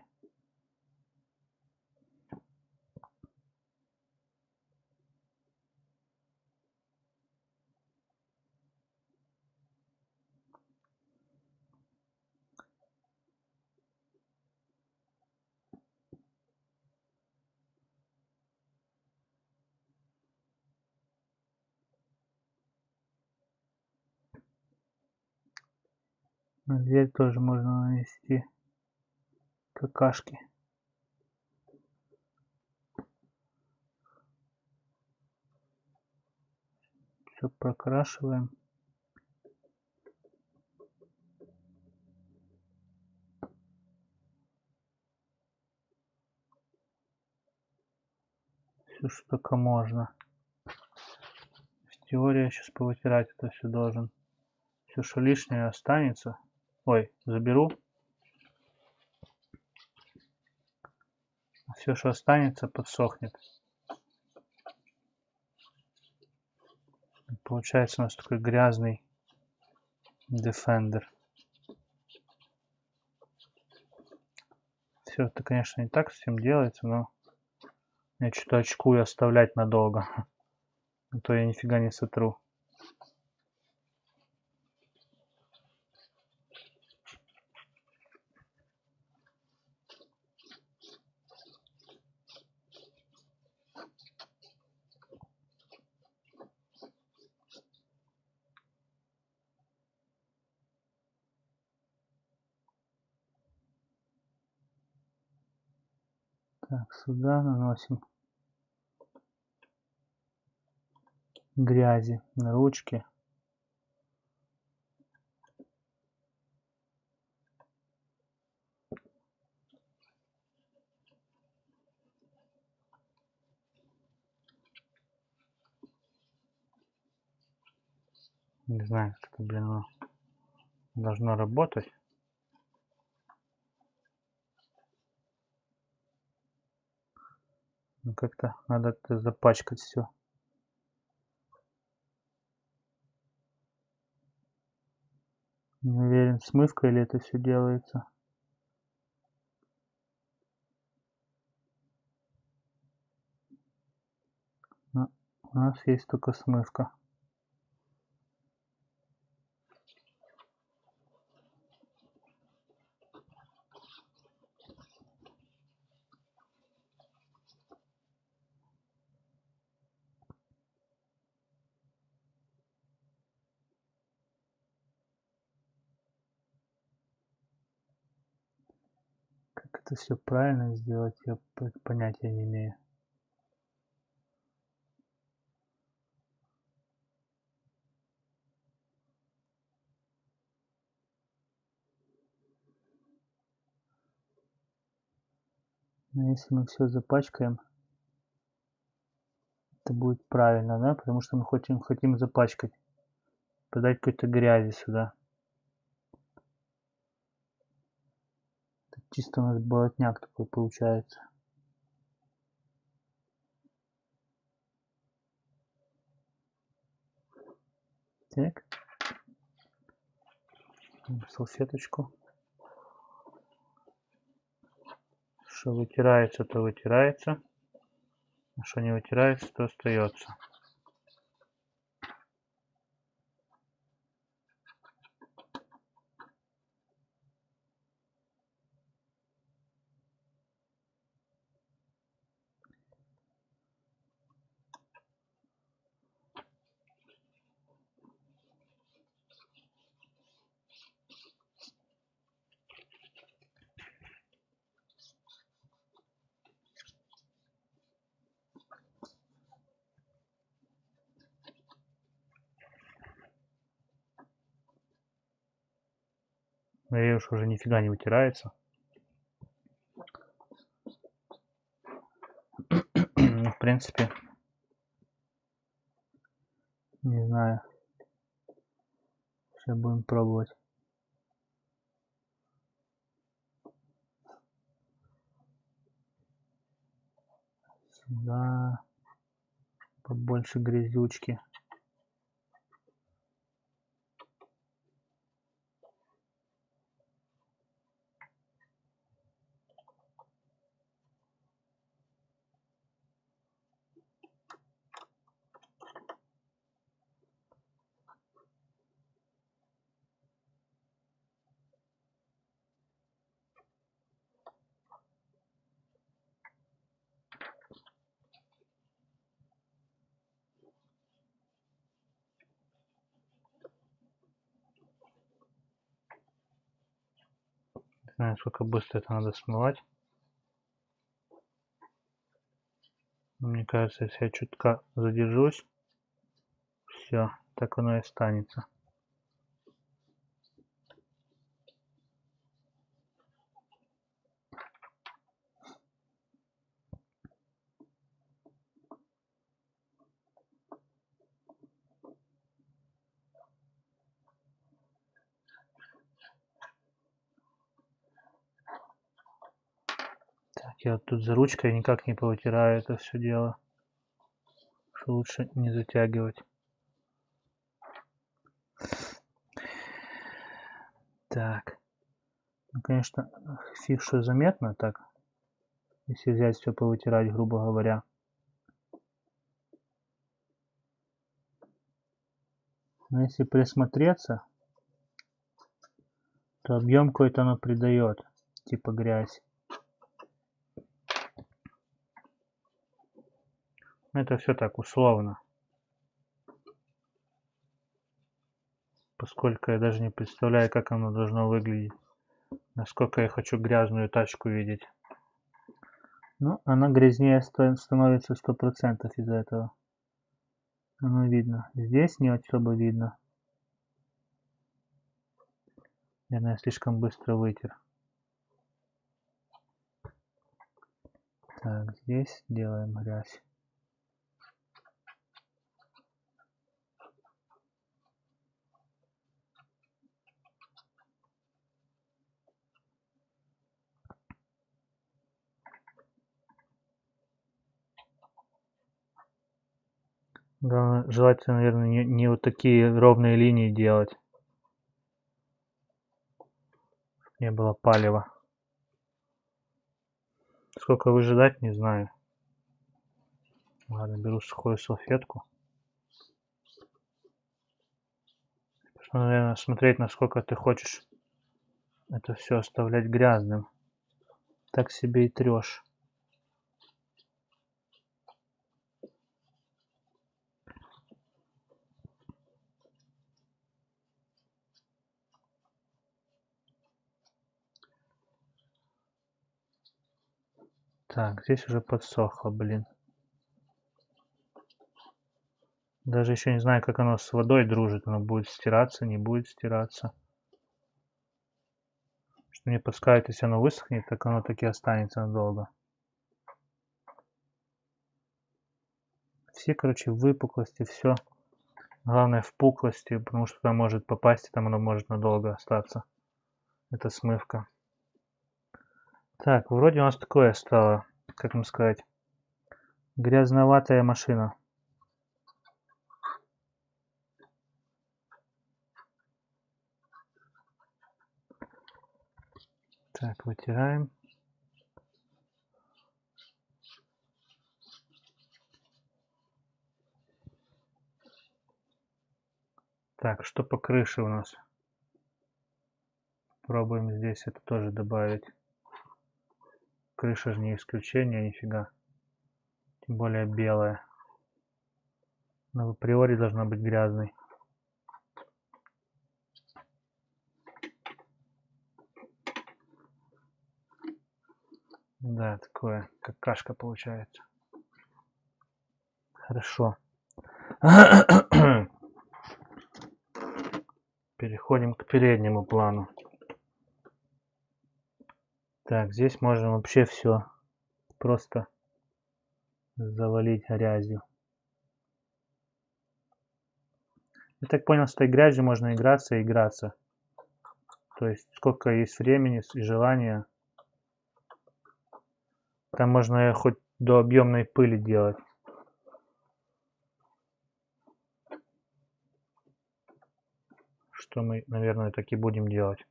На дверь тоже можно нанести какашки. Все прокрашиваем. Все, что только можно. В теории я сейчас повытирать это все должен. Все, что лишнее останется. Ой, заберу. Все, что останется, подсохнет. Получается у нас такой грязный Defender. Все это, конечно, не так совсем делается, но я что-то очкую оставлять надолго. А то я нифига не сотру. Так, сюда наносим грязи на ручки. Не знаю, как это, блин, должно работать. Но как-то надо запачкать все. Не уверен, смывкой или это все делается. Но у нас есть только смывка. это все правильно сделать, я понятия не имею. Но если мы все запачкаем, это будет правильно, да? Потому что мы хотим запачкать, подать какой-то грязи сюда. Это чисто у нас болотняк такой получается. Так. Салфеточку. Что вытирается, то вытирается. А что не вытирается, то остается. Надеюсь, уже нифига не вытирается. Ну, в принципе, не знаю. Сейчас будем пробовать. Сюда побольше грязючки. Не знаю, сколько быстро это надо смывать. Но мне кажется, если я чутка задержусь, все, так оно и останется. Так, я вот тут за ручкой никак не повытираю это все дело. Что лучше не затягивать. Так. Ну, конечно, фиг что заметно так. Если взять все повытирать, грубо говоря. Но если присмотреться, то объем какой-то оно придает. Типа грязь. Это все так условно. Поскольку я даже не представляю, как оно должно выглядеть. Насколько я хочу грязную тачку видеть. Ну, она грязнее становится 100% из-за этого. Оно видно. Здесь не особо видно. Наверное, я слишком быстро вытер. Так, здесь делаем грязь. Главное, желательно, наверное, не вот такие ровные линии делать. Чтобы не было палева. Сколько выжидать, не знаю. Ладно, беру сухую салфетку. Нужно, наверное, смотреть, насколько ты хочешь это все оставлять грязным. Так себе и трешь. Так, здесь уже подсохло, блин. Даже еще не знаю, как оно с водой дружит. Оно будет стираться, не будет стираться. Что мне подсказывает, если оно высохнет, так оно таки останется надолго. Все, короче, выпуклости, все. Главное впуклости, потому что там может попасть, и там оно может надолго остаться. Это смывка. Так, вроде у нас такое стало, как вам сказать, грязноватая машина. Так, вытираем. Так, что по крыше у нас? Пробуем здесь это тоже добавить. Крыша же не исключение, нифига. Тем более белая. Но априори должна быть грязной. Да, такое, какашка получается. Хорошо. Переходим к переднему плану. Так, здесь можно вообще все просто завалить грязью. Я так понял, с этой грязью можно играться и играться. То есть сколько есть времени и желания. Там можно хоть до объемной пыли делать. Что мы, наверное, так и будем делать.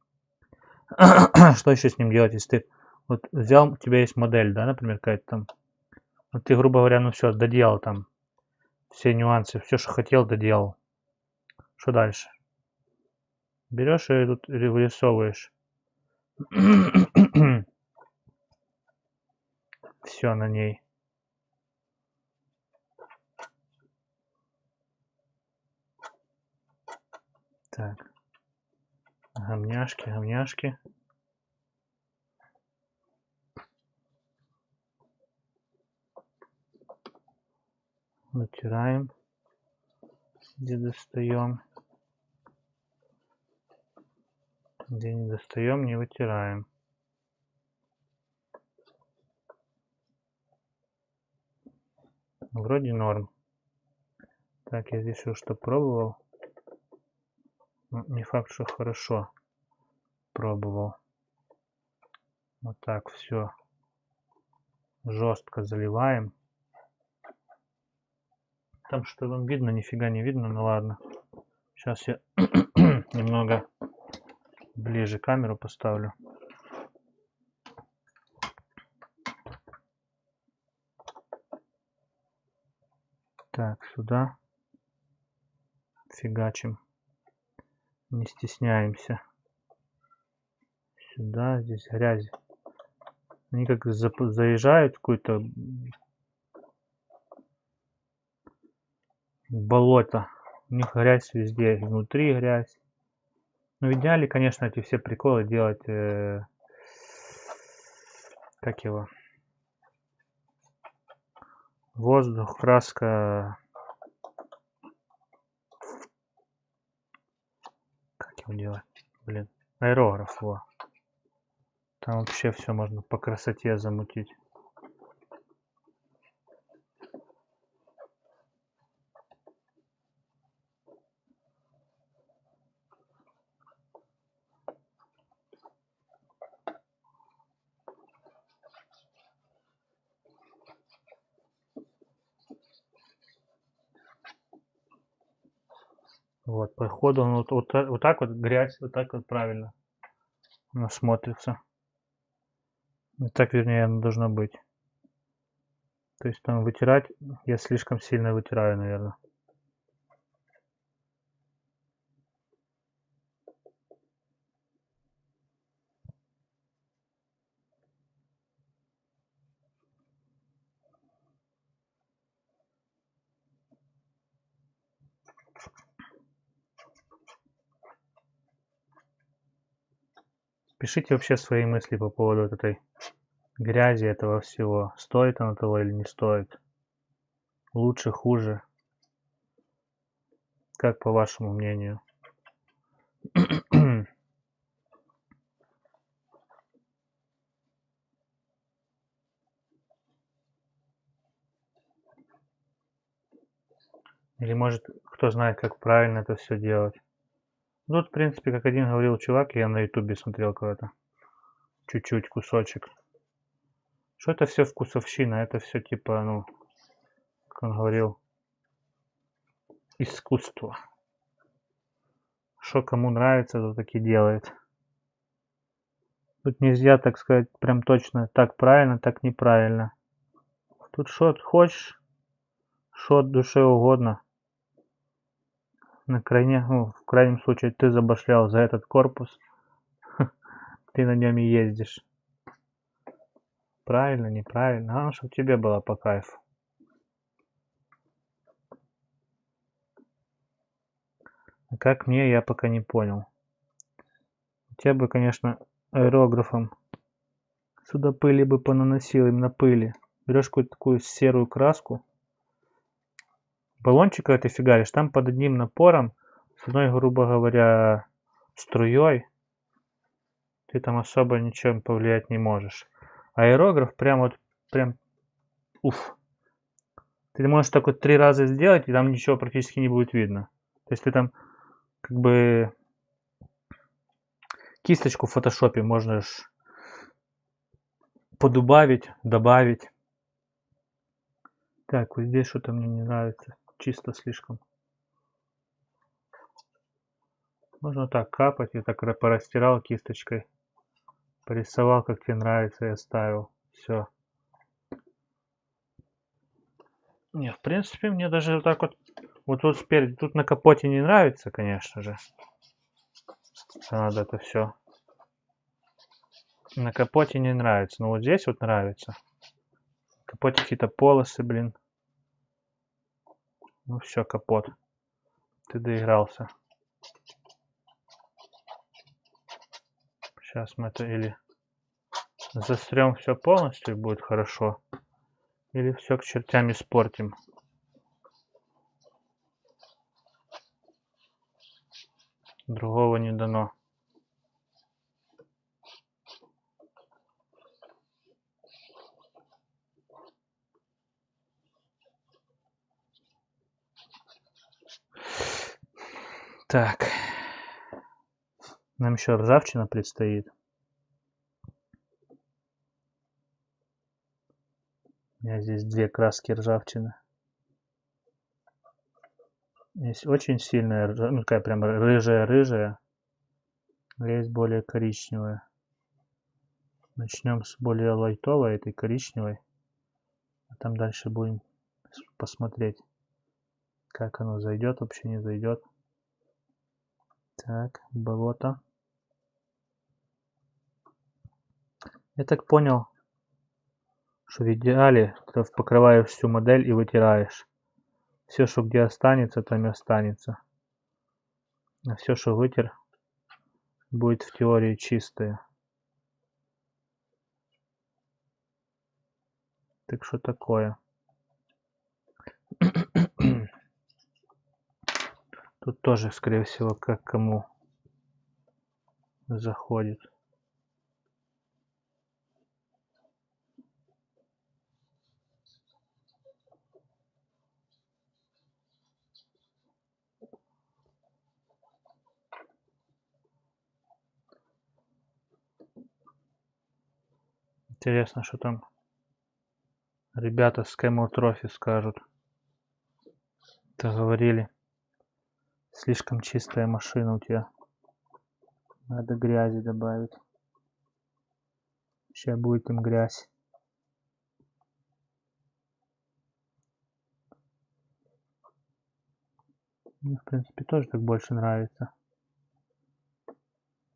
Что еще с ним делать, если ты вот взял, у тебя есть модель, да, например, какая-то там. Вот ты, грубо говоря, ну все, доделал там все нюансы, все, что хотел, доделал. Что дальше? Берешь и тут вырисовываешь все на ней. Так. Гамняшки, гамняшки. Вытираем, где достаем. Где не достаем, не вытираем. Вроде норм. Так, я здесь что пробовал. Ну, не факт, что хорошо пробовал. Вот так все жестко заливаем. Там что вам видно, нифига не видно, ну ладно. Сейчас я немного ближе камеру поставлю. Так, сюда фигачим. Не стесняемся. Сюда, здесь грязь. Они как заезжают в какое-то болото. У них грязь везде. Внутри грязь. Ну, в идеале, конечно, эти все приколы делать... как его? Воздух, краска... Как его делать? Блин. Аэрограф, во. Там вообще все можно по красоте замутить. Вот, по ходу он вот так вот грязь, вот так вот правильно она смотрится. И так, вернее, оно должно быть. То есть там вытирать, я слишком сильно вытираю, наверное. Пишите вообще свои мысли по поводу вот этой грязи этого всего. Стоит оно того или не стоит? Лучше, хуже? Как по вашему мнению? Или может кто знает, как правильно это все делать? Ну, в принципе, как один говорил чувак, я на ютубе смотрел когда-то. Чуть-чуть кусочек. Что это все вкусовщина, это все типа, ну, как он говорил, искусство. Что кому нравится, то таки делает. Тут нельзя, так сказать, прям точно так правильно, так неправильно. Тут что хочешь, что душе угодно. На крайне, ну, в крайнем случае, ты забашлял за этот корпус, ты на нем и ездишь. Правильно, неправильно, а чтобы тебе было по кайфу. А как мне, я пока не понял. Я бы, конечно, аэрографом сюда пыли бы понаносил, именно пыли. Берешь какую-то такую серую краску, баллончик ты фигаришь, там под одним напором, с одной, грубо говоря, струей, ты там особо ничем повлиять не можешь. Аэрограф прям вот, прям, уф. Ты можешь так вот 3 раза сделать, и там ничего практически не будет видно. То есть ты там как бы кисточку в фотошопе можешь подубавить, добавить. Так, вот здесь что-то мне не нравится. Чисто слишком. Можно так капать, я так порастирал кисточкой. Порисовал, как тебе нравится, и оставил. Все. Не, в принципе, мне даже вот так вот. Вот тут спереди, тут на капоте не нравится, конечно же. Надо это все. На капоте не нравится. Но вот здесь вот нравится. В капоте какие-то полосы, блин. Ну все, капот. Ты доигрался. Сейчас мы это или застрем все полностью и будет хорошо. Или все к чертям испортим. Другого не дано. Так. Нам еще ржавчина предстоит. У меня здесь 2 краски ржавчины. Есть очень сильная ржавчина, ну такая прям рыжая-рыжая. Есть более коричневая. Начнем с более лайтовой, этой коричневой. А там дальше будем посмотреть, как оно зайдет, вообще не зайдет. Так, болото. Я так понял, что в идеале ты покрываешь всю модель и вытираешь. Все, что где останется, там и останется. А все, что вытер, будет в теории чистое. Так что такое. Тут тоже, скорее всего, как кому заходит. Интересно, что там ребята с Camel Trophy скажут. То говорили, слишком чистая машина у тебя. Надо грязи добавить. Сейчас будет им грязь. Мне, в принципе, тоже так больше нравится.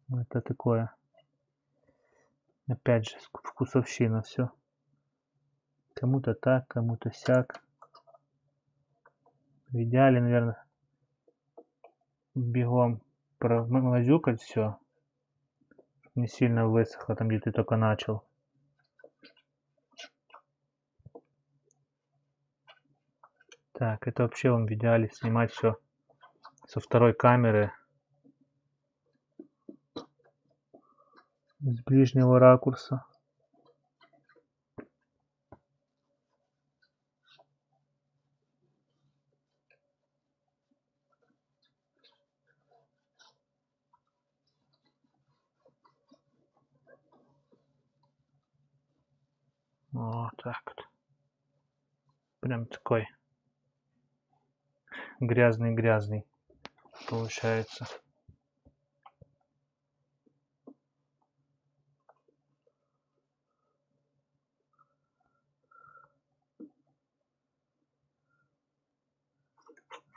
Это такое. Опять же, вкусовщина все. Кому-то так, кому-то сяк. В идеале, наверное, бегом промазюкать все. Не сильно высохло там, где ты только начал. Так, это вообще в идеале снимать все со второй камеры, с ближнего ракурса. Вот так вот. Прям такой грязный получается.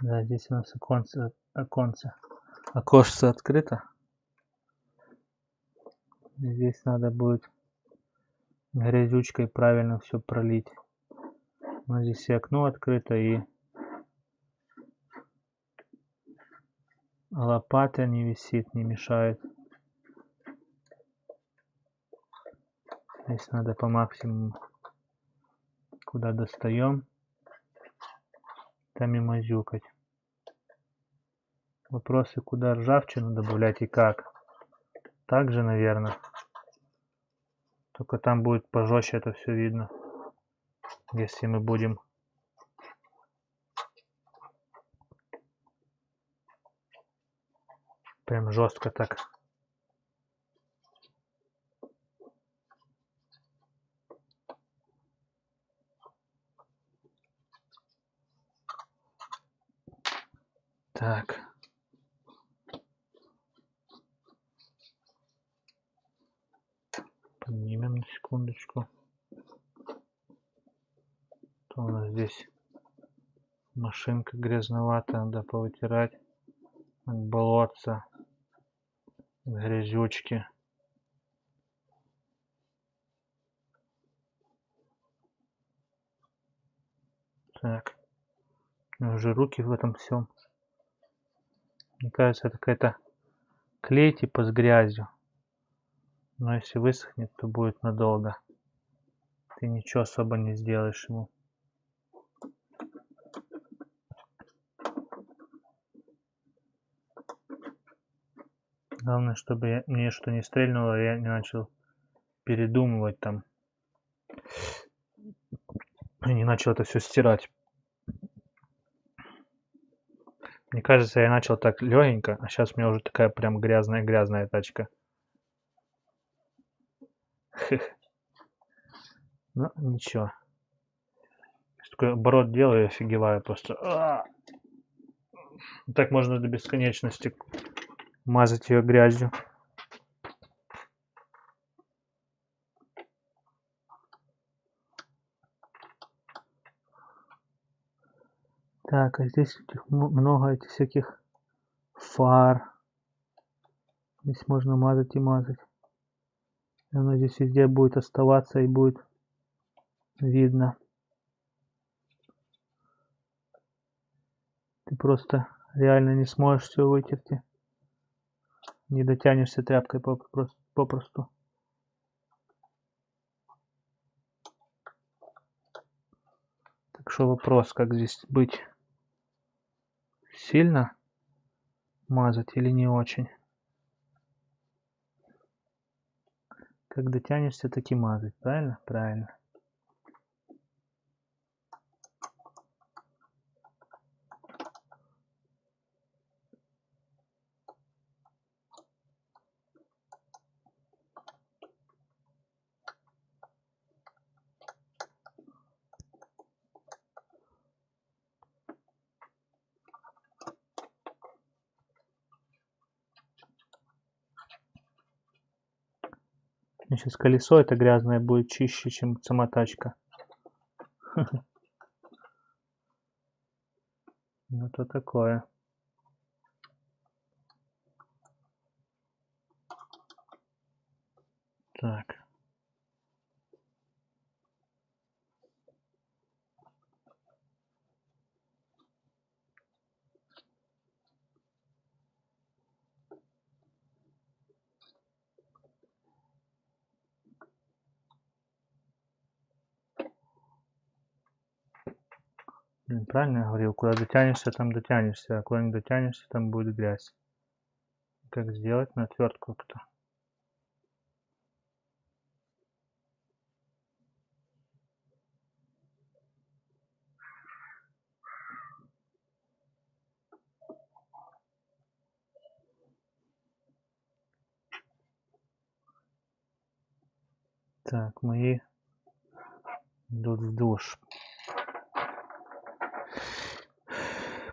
Да, здесь у нас окошце открыто. Здесь надо будет грязючкой правильно все пролить. Но здесь и окно открыто, и лопата не висит, не мешает. Здесь надо по максимуму, куда достаем, там и мазюкать. Вопросы, куда ржавчину добавлять и как. Также, наверное. Только там будет пожестче это все видно. Если мы будем прям жестко так. Так. Поднимем на секундочку. То у нас здесь машинка грязноватая, надо повытирать от болотца, от грязючки. Так. Уже руки в этом всем. Мне кажется, это какая-то клей типа с грязью. Но если высохнет, то будет надолго. Ты ничего особо не сделаешь ему. Главное, чтобы мне что не стрельнуло, я не начал передумывать там. И не начал это все стирать. Мне кажется, я начал так легенько, а сейчас у меня уже такая прям грязная тачка. Ну, ничего. Такой оборот делаю и офигеваю просто. Так можно до бесконечности мазать ее грязью. Так, а здесь много этих всяких фар. Здесь можно мазать и мазать. И оно здесь везде будет оставаться и будет видно. Ты просто реально не сможешь все вытерти. Не дотянешься тряпкой попросту. Так что вопрос, как здесь быть? Сильно мазать или не очень? Как дотянешься, так и мазать, правильно? Правильно. Сейчас колесо это грязное будет чище, чем сама тачка. Ну то такое. Так. Блин, правильно я говорил, куда дотянешься, там дотянешься, а куда не дотянешься, там будет грязь. Как сделать на отвертку как-то? Так, мои идут в душ.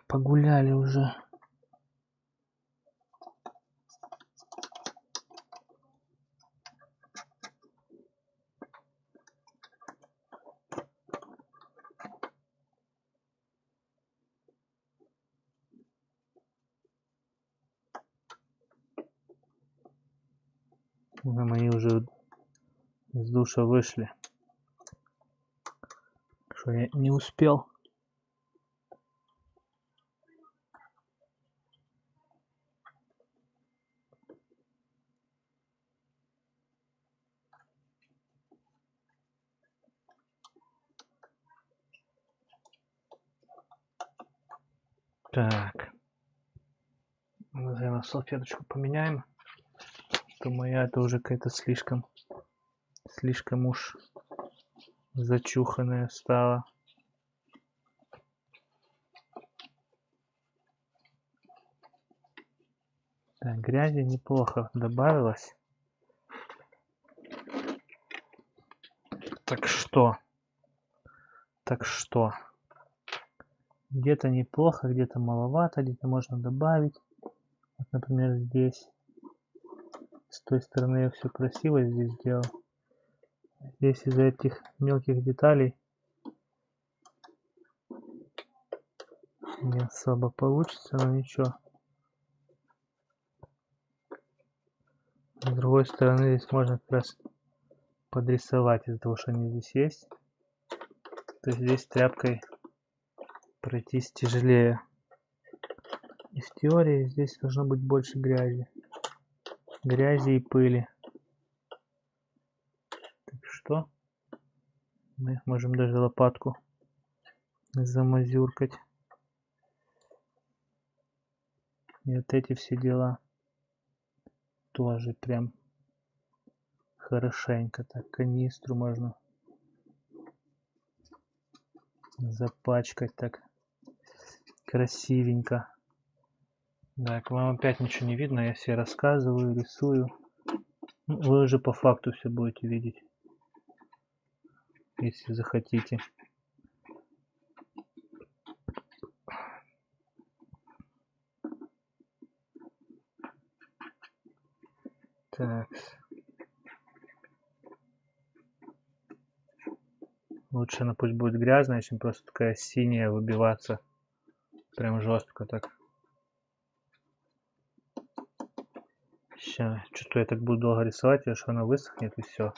Погуляли уже. Мои уже из душа вышли. Что я не успел. Так. Наверное, салфеточку поменяем. То моя это уже какая-то слишком уж зачуханная стала. Так, грязи неплохо добавилось. Так что? Где-то неплохо, где-то маловато, где-то можно добавить. Вот, например, здесь. С той стороны я все красиво здесь сделал. Здесь из-за этих мелких деталей не особо получится, но ничего. С другой стороны здесь можно как раз подрисовать из-за того, что они здесь есть. То есть здесь тряпкой пройтись тяжелее. И в теории здесь должно быть больше грязи. Грязи и пыли. Так что мы можем даже лопатку замазюркать. И вот эти все дела тоже прям хорошенько. Так, канистру можно запачкать так красивенько. Так, вам опять ничего не видно, я себе рассказываю, рисую. Вы уже по факту все будете видеть, если захотите. Так. Лучше она пусть будет грязная, чем просто такая синяя выбиваться. Прям жестко так. Сейчас, что-то я так буду долго рисовать, аж она высохнет и все.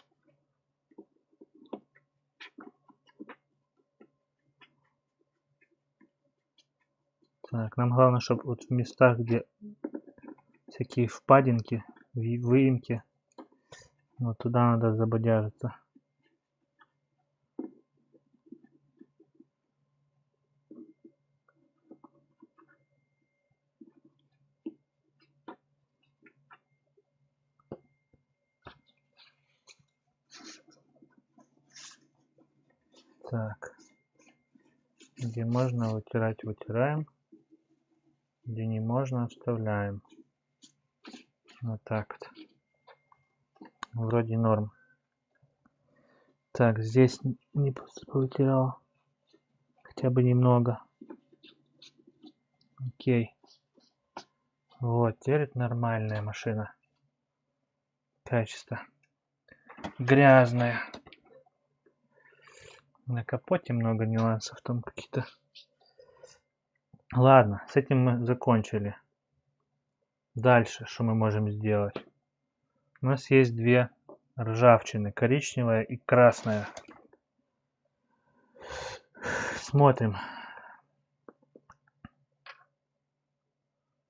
Так, нам главное, чтобы вот в местах, где всякие впадинки, выемки, вот туда надо забодяжиться. Так, где можно вытирать, вытираем, где не можно, оставляем. Вот так вот. Вроде норм. Так, здесь не повытирал, хотя бы немного. Окей. Вот, теперь это нормальная машина. Качество. Грязная. На капоте много нюансов там какие-то. Ладно, с этим мы закончили. Дальше, что мы можем сделать? У нас есть две ржавчины, коричневая и красная. Смотрим,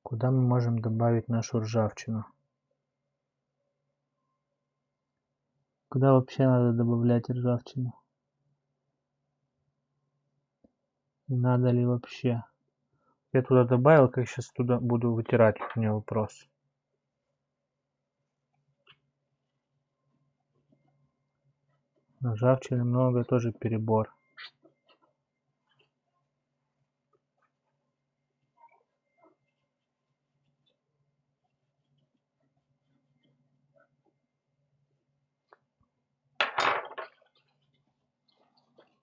куда мы можем добавить нашу ржавчину. Куда вообще надо добавлять ржавчину? надо ли вообще. Я туда добавил, как сейчас туда буду вытирать, у меня вопрос. Ржавчины много, тоже перебор.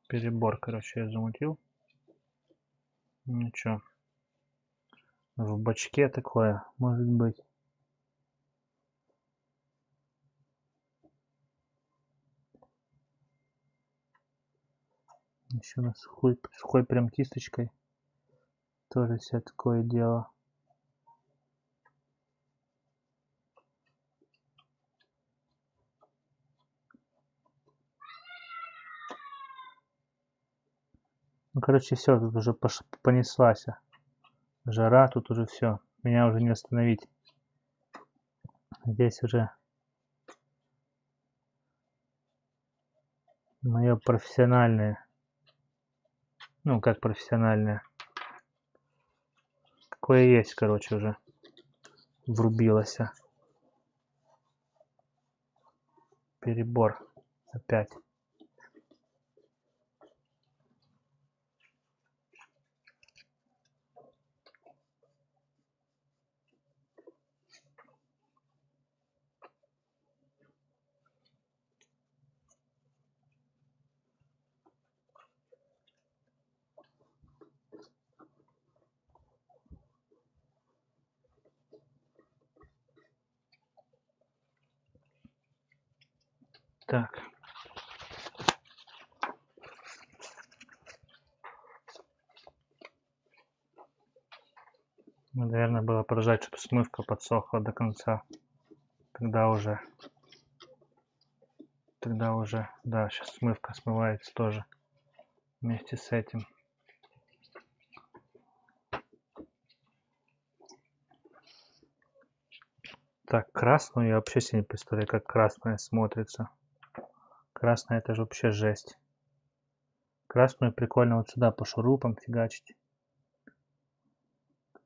Перебор, короче, я замутил. Ничего. В бачке такое, может быть. Еще на сухой прям кисточкой. Тоже все такое дело. Ну, короче, все, тут уже понеслась. Жара, тут уже все. Меня уже не остановить. Здесь уже мое профессиональное. Ну, как профессиональное. Какое есть, короче, уже врубилось. Перебор. Опять. Так. Наверное, было подождать, чтобы смывка подсохла до конца. Тогда уже, да, сейчас смывка смывается тоже вместе с этим. Так, красную я вообще себе не представляю, как красная смотрится. Красная это же вообще жесть. Красную прикольно вот сюда по шурупам фигачить.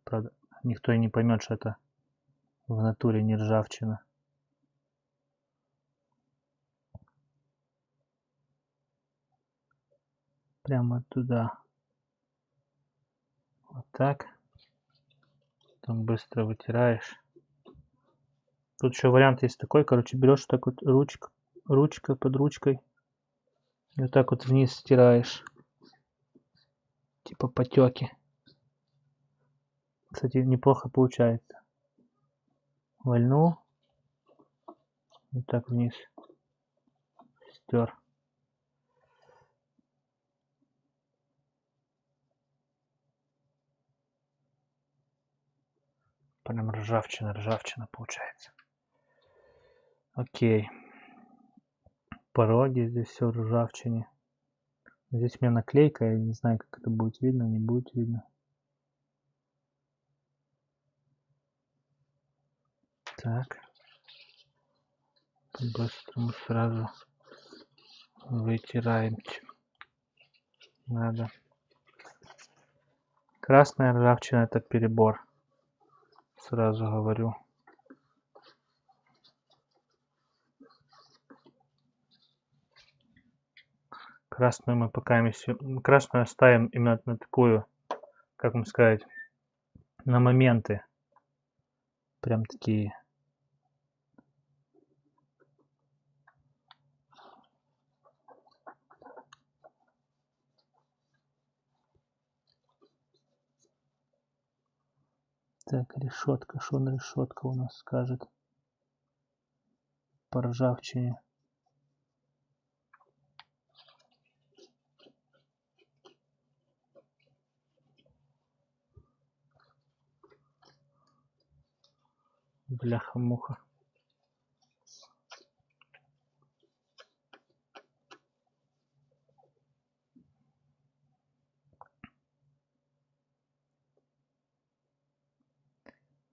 Правда, никто и не поймет, что это в натуре не ржавчина. Прямо туда. Вот так. Там быстро вытираешь. Тут еще вариант есть такой, короче, берешь так вот ручкой под ручкой. И вот так вот вниз стираешь. Типа потеки. Кстати, неплохо получается. Вольнул. Вот так вниз. Стер. Прям ржавчина получается. Окей. Пороги здесь все в ржавчине. Здесь у меня наклейка, я не знаю, как это будет видно, не будет видно. Так. По-быстрому сразу вытираем. Надо. Красная ржавчина это перебор. Сразу говорю. Красную мы пока красную оставим именно на такую, как вам сказать, на моменты. Прям такие. Так, решетка. Что на решетка у нас скажет? По ржавчине. Бляха-муха.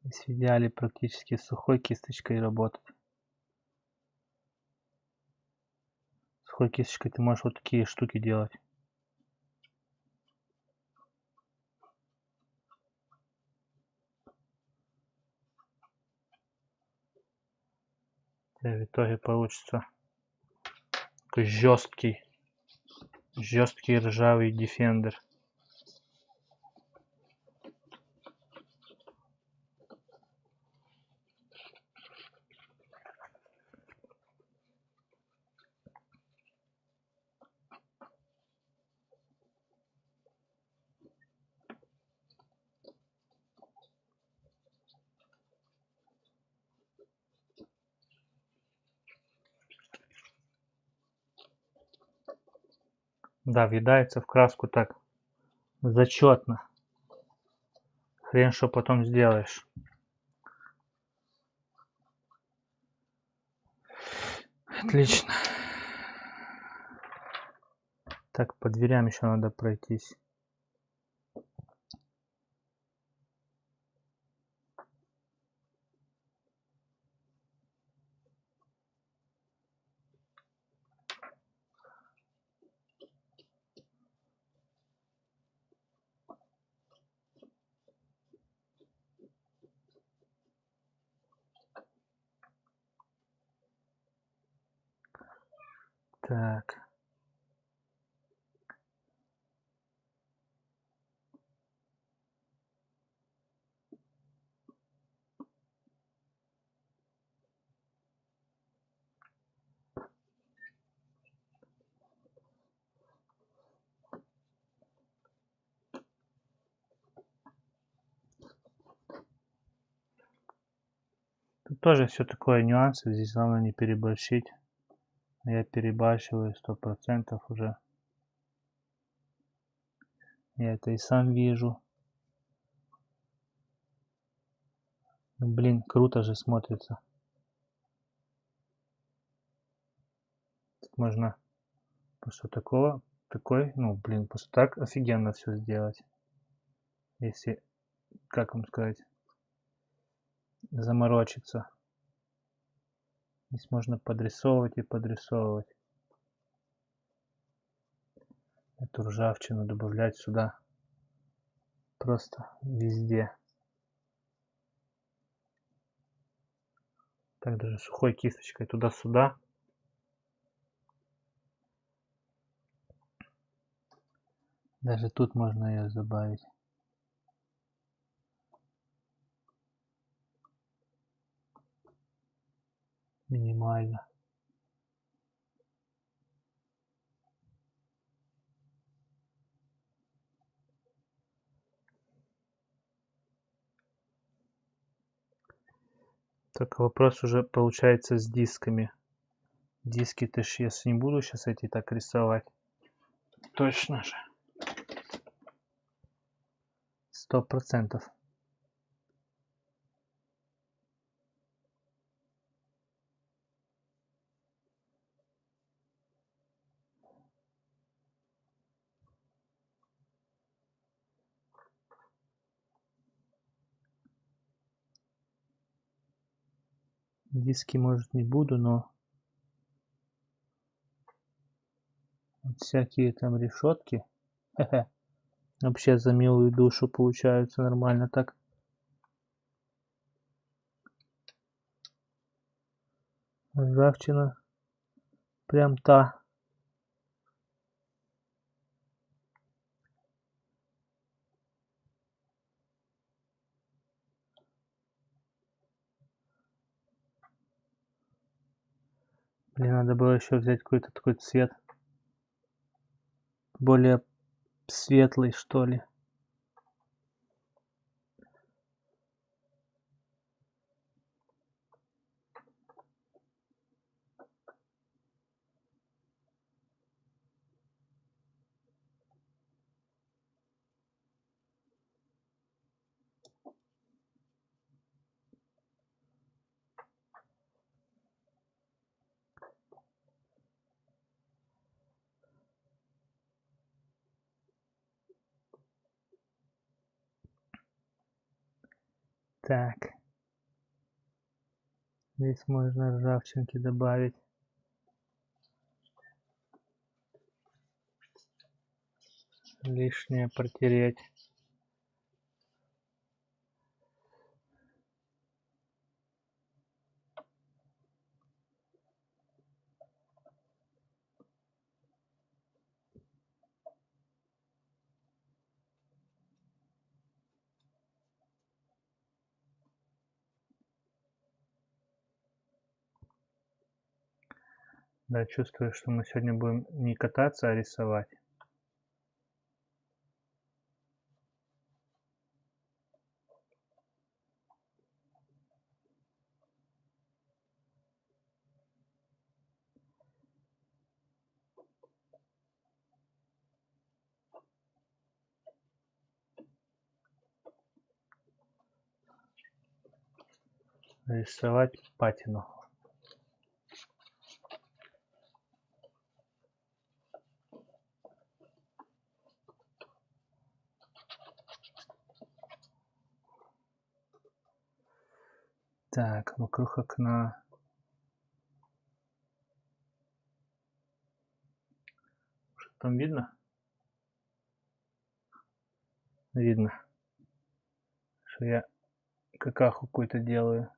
Здесь в идеале практически сухой кисточкой работать. Сухой кисточкой ты можешь вот такие штуки делать. И в итоге получится такой жесткий ржавый Defender. Да, въедается в краску так зачетно. Хрен что потом сделаешь. Отлично. Так, по дверям еще надо пройтись. Так. Тут тоже все такое нюансы. Здесь главное не переборщить. Я перебарщиваю 100% уже. Я это и сам вижу. Ну, блин, круто же смотрится. Тут можно после такой, ну, блин, просто так офигенно все сделать. Если, как вам сказать, заморочиться. Здесь можно подрисовывать и подрисовывать. Эту ржавчину добавлять сюда. Просто везде. Так даже сухой кисточкой туда-сюда. Даже тут можно ее добавить. Минимально. Только вопрос уже получается с дисками. Диски-то ж я не буду сейчас эти так рисовать. Точно же. 100%. Диски, может, не буду, но вот всякие там решетки. Вообще за милую душу получаются нормально так. Ржавчина прям та. Блин, надо было еще взять какой-то такой цвет. Более светлый, что ли. Так. Здесь можно ржавчинки добавить. Лишнее протереть. Да, чувствую, что мы сегодня будем не кататься, а рисовать. Рисовать патину. Так, вокруг окна. Что там видно? Видно, что я какаху какую-то делаю.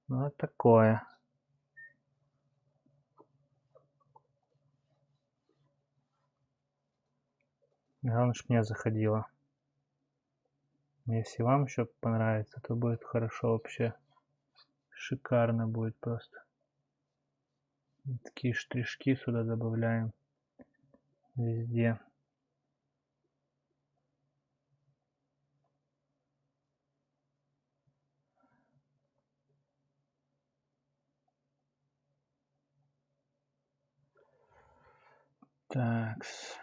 Ну, вот такое. Главное, чтобы мне заходило. Если вам еще понравится, то будет хорошо вообще. Шикарно будет просто. Такие штришки сюда добавляем. Везде. Такс.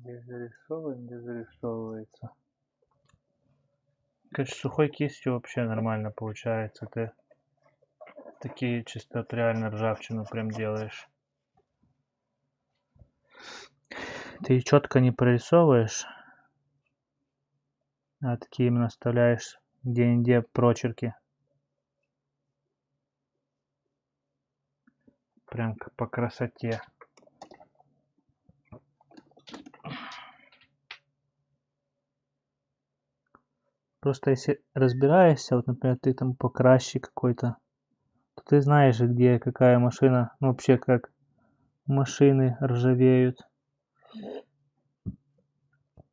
Здесь зарисовываем, где зарисовывается. Конечно, сухой кистью вообще нормально получается. Ты такие чисто вот реально ржавчину прям делаешь. Ты четко не прорисовываешь, а такие именно оставляешь где-нибудь прочерки. Прям по красоте. Просто если разбираешься, вот, например, ты там покрасчик какой-то, то ты знаешь, где какая машина, ну, вообще как машины ржавеют.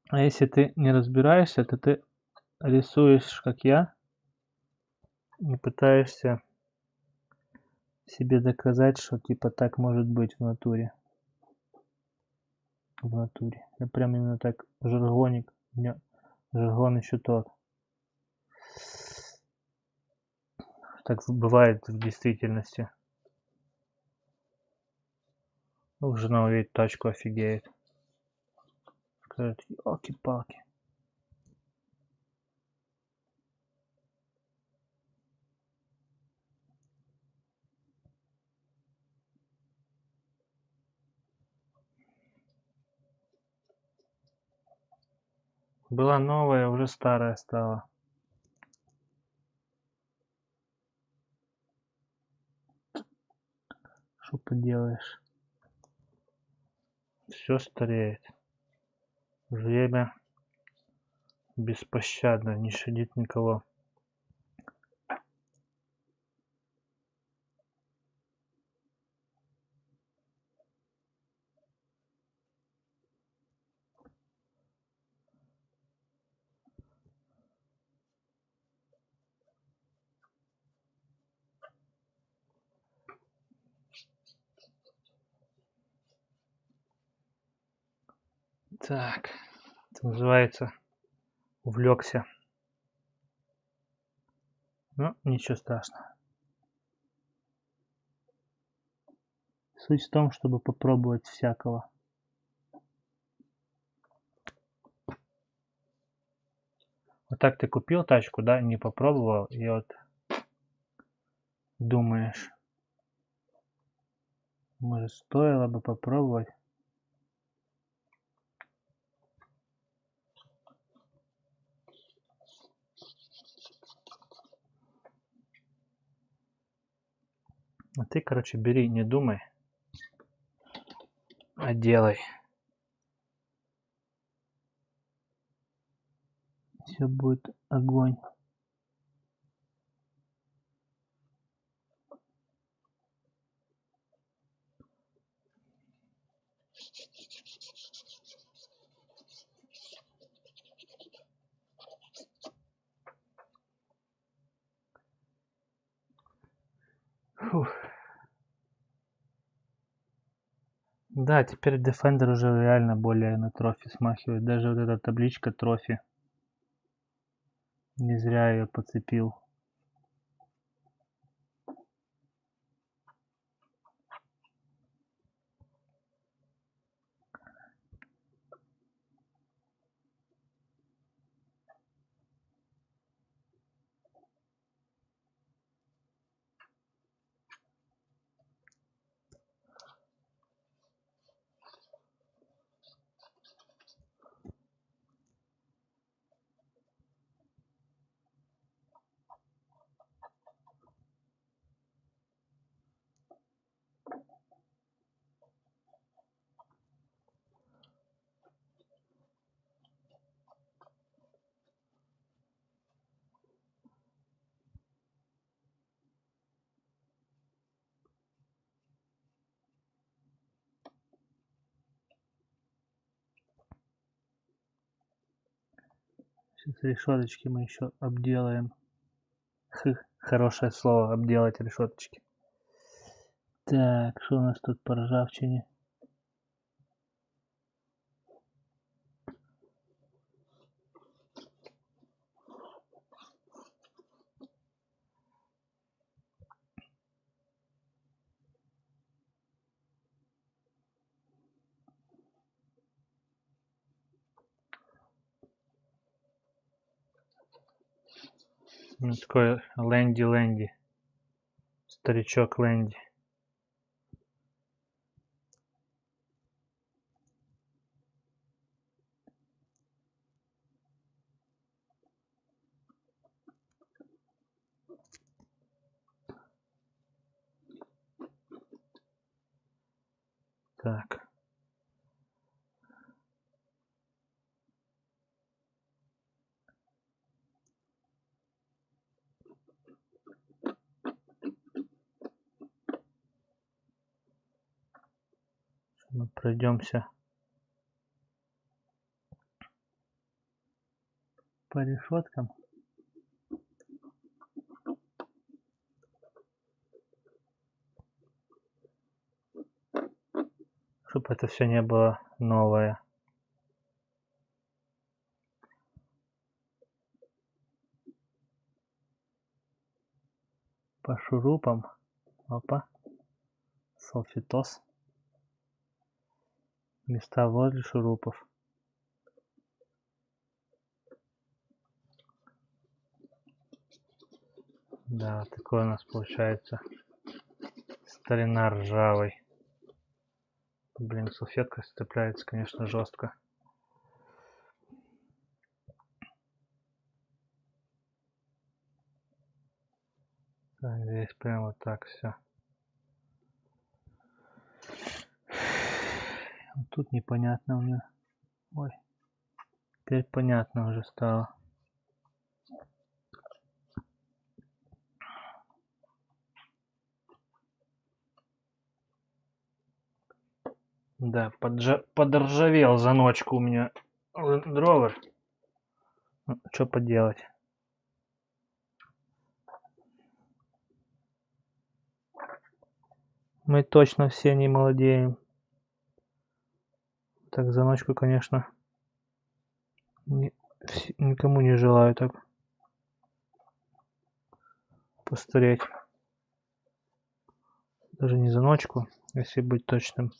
А если ты не разбираешься, то ты рисуешь, как я, и пытаешься себе доказать, что типа так может быть в натуре. В натуре. Я прям именно так жаргоник. У меня жаргон еще тот. Так бывает в действительности. Ну, жена увидит тачку, офигеет. Скажет, елки-палки. Была новая, уже старая стала. Что поделаешь? Все стареет. Время беспощадно, не щадит никого. Так, это называется увлекся. Ну, ничего страшного. Суть в том, чтобы попробовать всякого. Вот так ты купил тачку, да, не попробовал, и вот думаешь, может, стоило бы попробовать. А ты, короче, бери, не думай, а делай. Все будет огонь. Фух. Да, теперь Defender уже реально более на трофи смахивает. Даже вот эта табличка трофи. Не зря ее подцепил. Сейчас решеточки мы еще обделаем. Хорошее слово, обделать решеточки. Так, что у нас тут по ржавчине? Ну, такой Лэнди. Старичок Лэнди. Так. Мы пройдемся по решеткам. Чтобы это все не было новое. По шурупам. Опа. Салфетос. Места возле шурупов. Да, такой у нас получается. Старина ржавый. Блин, салфетка сцепляется, конечно, жестко. Так, здесь прямо вот так все. Вот тут непонятно у меня. Ой. Теперь понятно уже стало. Да, подржавел за ночку у меня Land Rover. Ну, что поделать. Мы точно все не молодеем. Так, за ночку, конечно, никому не желаю так постареть. Даже не за ночку, если быть точным.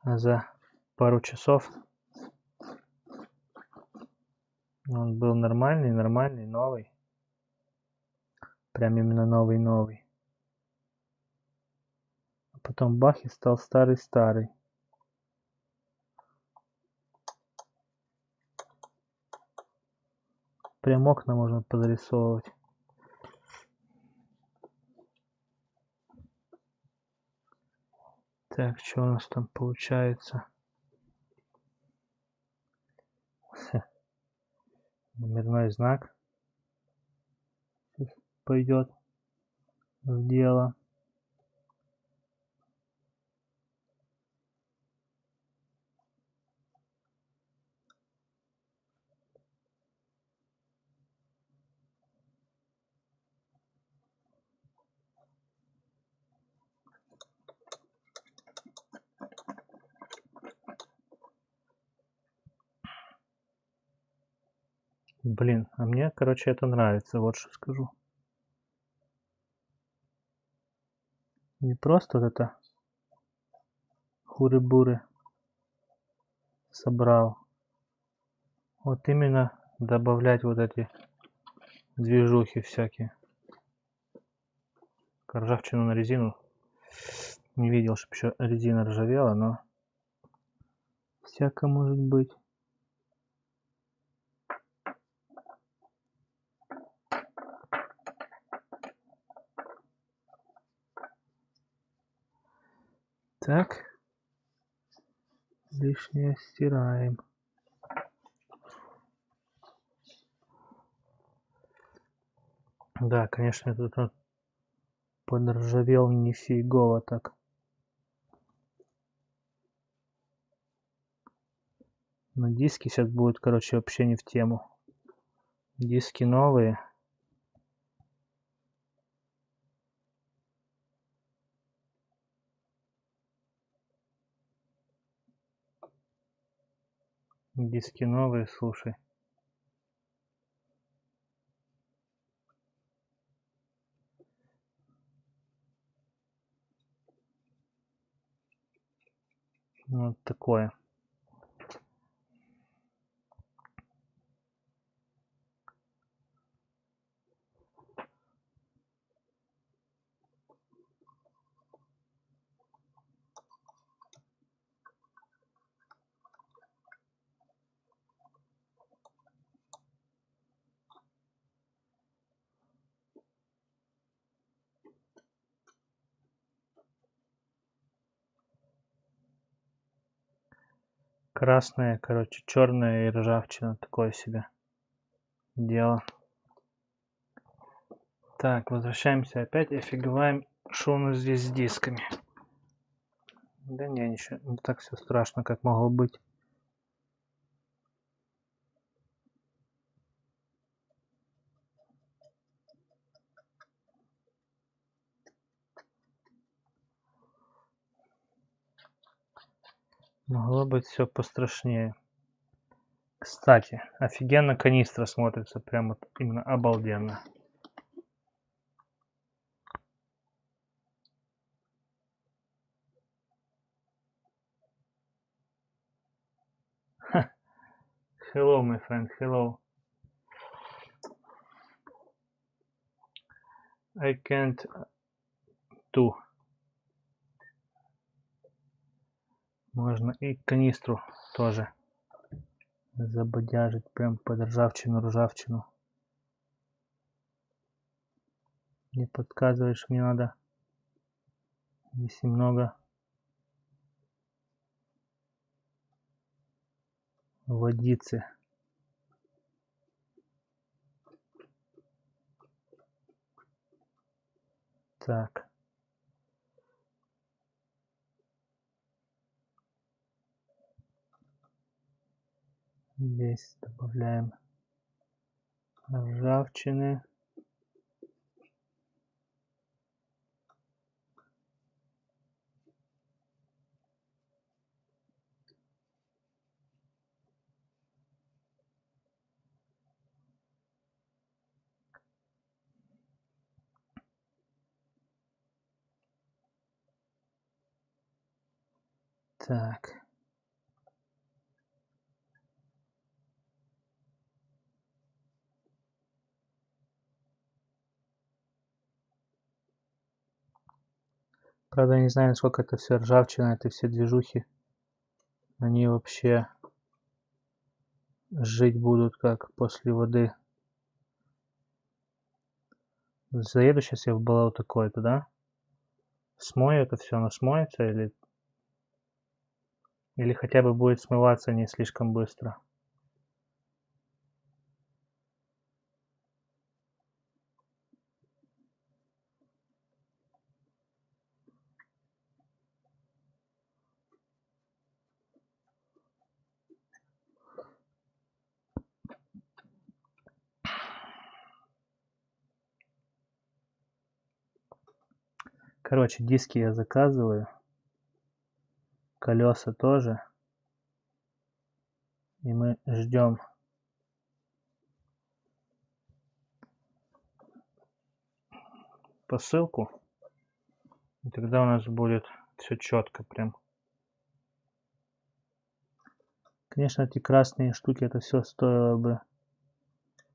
А за пару часов. Он был нормальный, новый. Прям именно новый. А потом бах и стал старый. Прям окна можно подрисовывать. Так, что у нас там получается? Номерной знак пойдет в дело. Блин, а мне, короче, это нравится, вот что скажу. Не просто вот это хуры-буры собрал. Вот именно добавлять вот эти движухи всякие. Ржавчину на резину. Не видел, чтобы еще резина ржавела, но всяко может быть. Так. Лишнее стираем. Да, конечно, тут он подржавел нифигово так. Но диски сейчас будут, короче, вообще не в тему. Диски новые. Диски новые, слушай. Вот такое. Красное, короче, черное и ржавчина. Такое себе дело. Так, возвращаемся опять и офигеваем, что у нас здесь с дисками. Да не, ничего, не так все страшно, как могло быть. Могло быть все пострашнее. Кстати, офигенно канистра смотрится, прям вот именно обалденно. Hello, my friend, hello. I can't do. Можно и канистру тоже забодяжить прям под ржавчину. Не подсказываешь, мне надо здесь немного водицы. Так. Здесь добавляем ржавчины. Так. Правда, я не знаю, насколько это все ржавчина, это все движухи. Они вообще жить будут как после воды. Заеду сейчас я в болото какое-то, да? Смою это все, оно смоется или хотя бы будет смываться не слишком быстро. Короче, диски я заказываю. Колеса тоже. И мы ждем посылку. И тогда у нас будет все четко прям. Конечно, эти красные штуки, это все стоило бы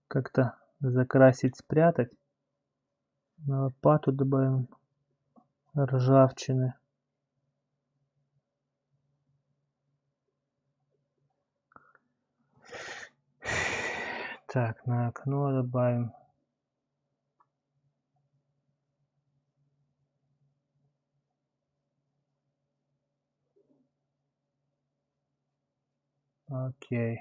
как-то закрасить, спрятать. На лопату добавим ржавчины. Так, на окно добавим. Окей.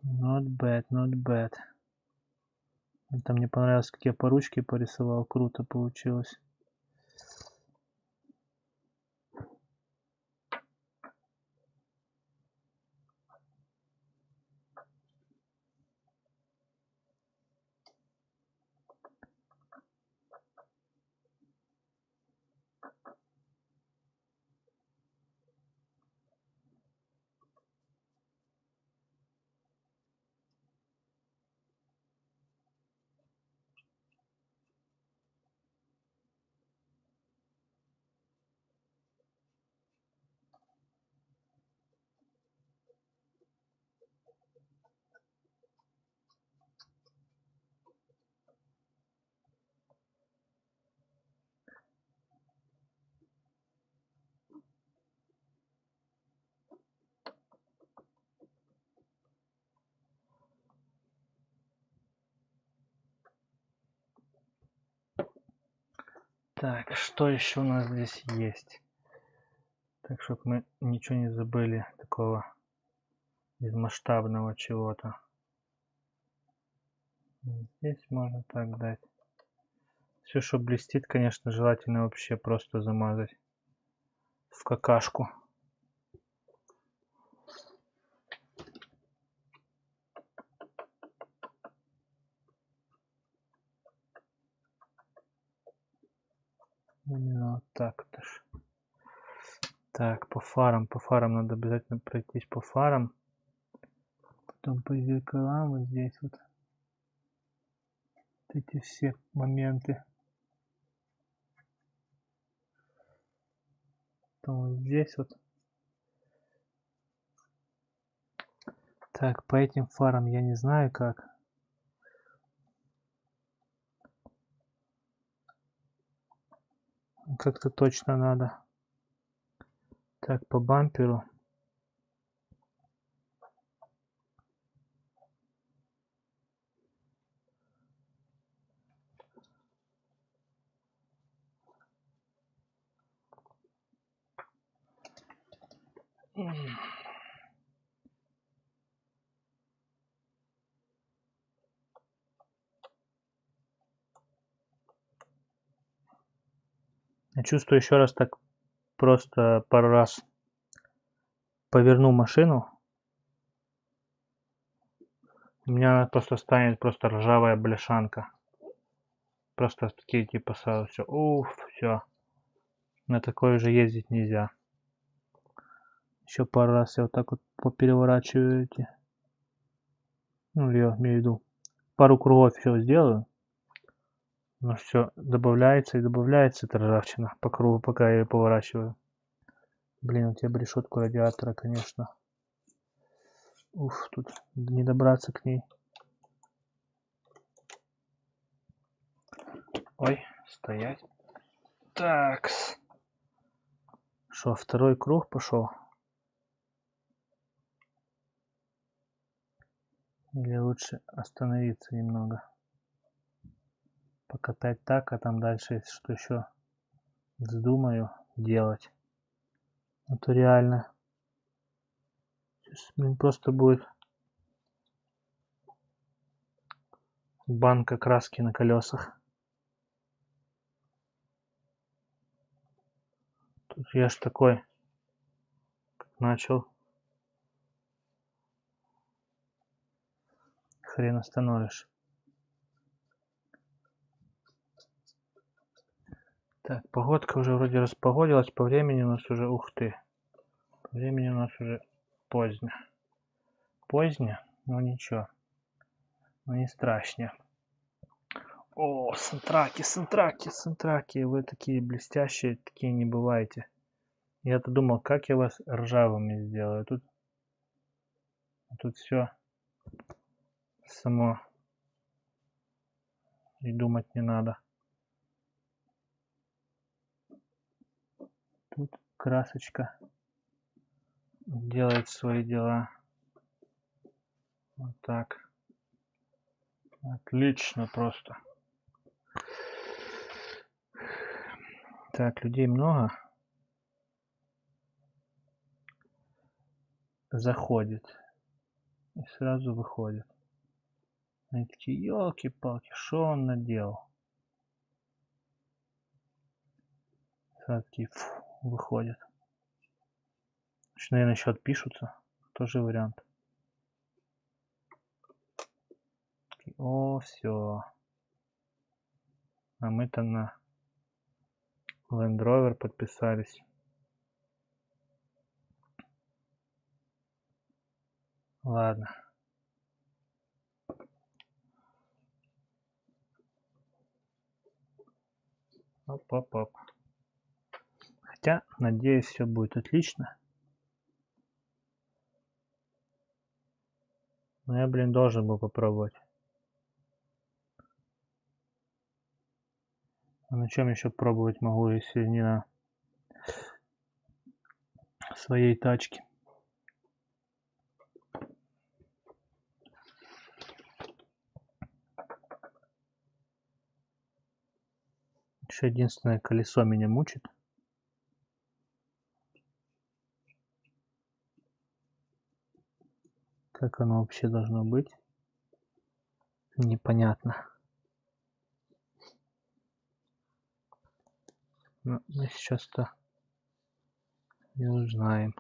Not bad, not bad. Это мне понравилось, как я по ручке порисовал. Круто получилось. Так, что еще у нас здесь есть? Так, чтобы мы ничего не забыли такого из масштабного чего-то. Здесь можно так дать. Все, что блестит, конечно, желательно вообще просто замазать в какашку. Именно вот так вот аж. Так, по фарам надо обязательно пройтись по фарам. Потом по зеркалам вот здесь вот. Эти все моменты. Потом вот здесь вот. Так, по этим фарам я не знаю как. Как-то точно надо. Так, по бамперу. Я чувствую, еще раз так просто пару раз поверну машину. У меня просто станет просто ржавая бляшанка. Просто такие типа сразу все. Уф, все. На такой уже ездить нельзя. Еще пару раз я вот так вот попереворачиваю эти. Ну, я имею в виду. Пару кругов все сделаю. Но все добавляется и добавляется эта ржавчина по кругу, пока я ее поворачиваю. Блин, у тебя решетку радиатора, конечно. Уф, тут не добраться к ней. Ой, стоять. Такс. Что, второй круг пошел? Или лучше остановиться немного? Покатать так, а там дальше, если что еще вздумаю делать. А то реально. Сейчас, блин, просто будет банка краски на колесах. Тут я ж такой начал. Хрен остановишь. Так, погодка уже вроде распогодилась. По времени у нас уже, ух ты. По времени у нас уже поздно. Поздно, но ничего. Ну не страшно. О, сантраки, сантраки, сантраки. Вы такие блестящие, такие не бываете. Я-то думал, как я вас ржавыми сделаю. Тут все само. И думать не надо. Тут красочка делает свои дела. Вот так. Отлично просто. Так, людей много. Заходит. И сразу выходит. Они такие, елки-палки, что он наделал? Сразу такие, выходят. Значит, наверное, еще отпишутся. Тоже вариант. О, все. А мы-то на Land Rover подписались. Ладно. Оп-оп-оп. Хотя, надеюсь, все будет отлично. Но я, блин, должен был попробовать. А на чем еще пробовать могу, если не на своей тачке? Еще единственное колесо меня мучит. Как оно вообще должно быть? Непонятно. Но мы сейчас-то и узнаем.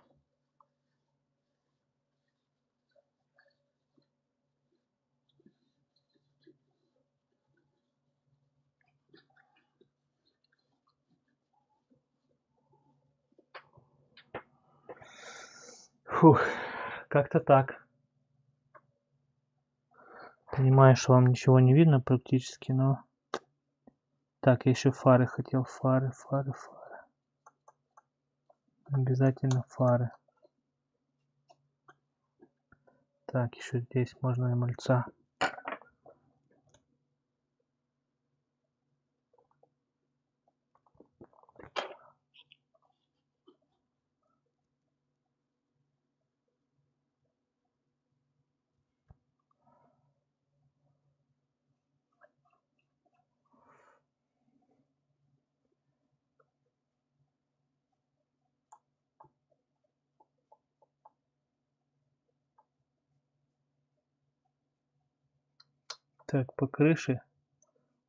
Фух, как-то так. Понимаю, что вам ничего не видно практически, но... Так, я еще фары хотел. Фары. Обязательно фары. Так, еще здесь можно и мальца. Так, по крыше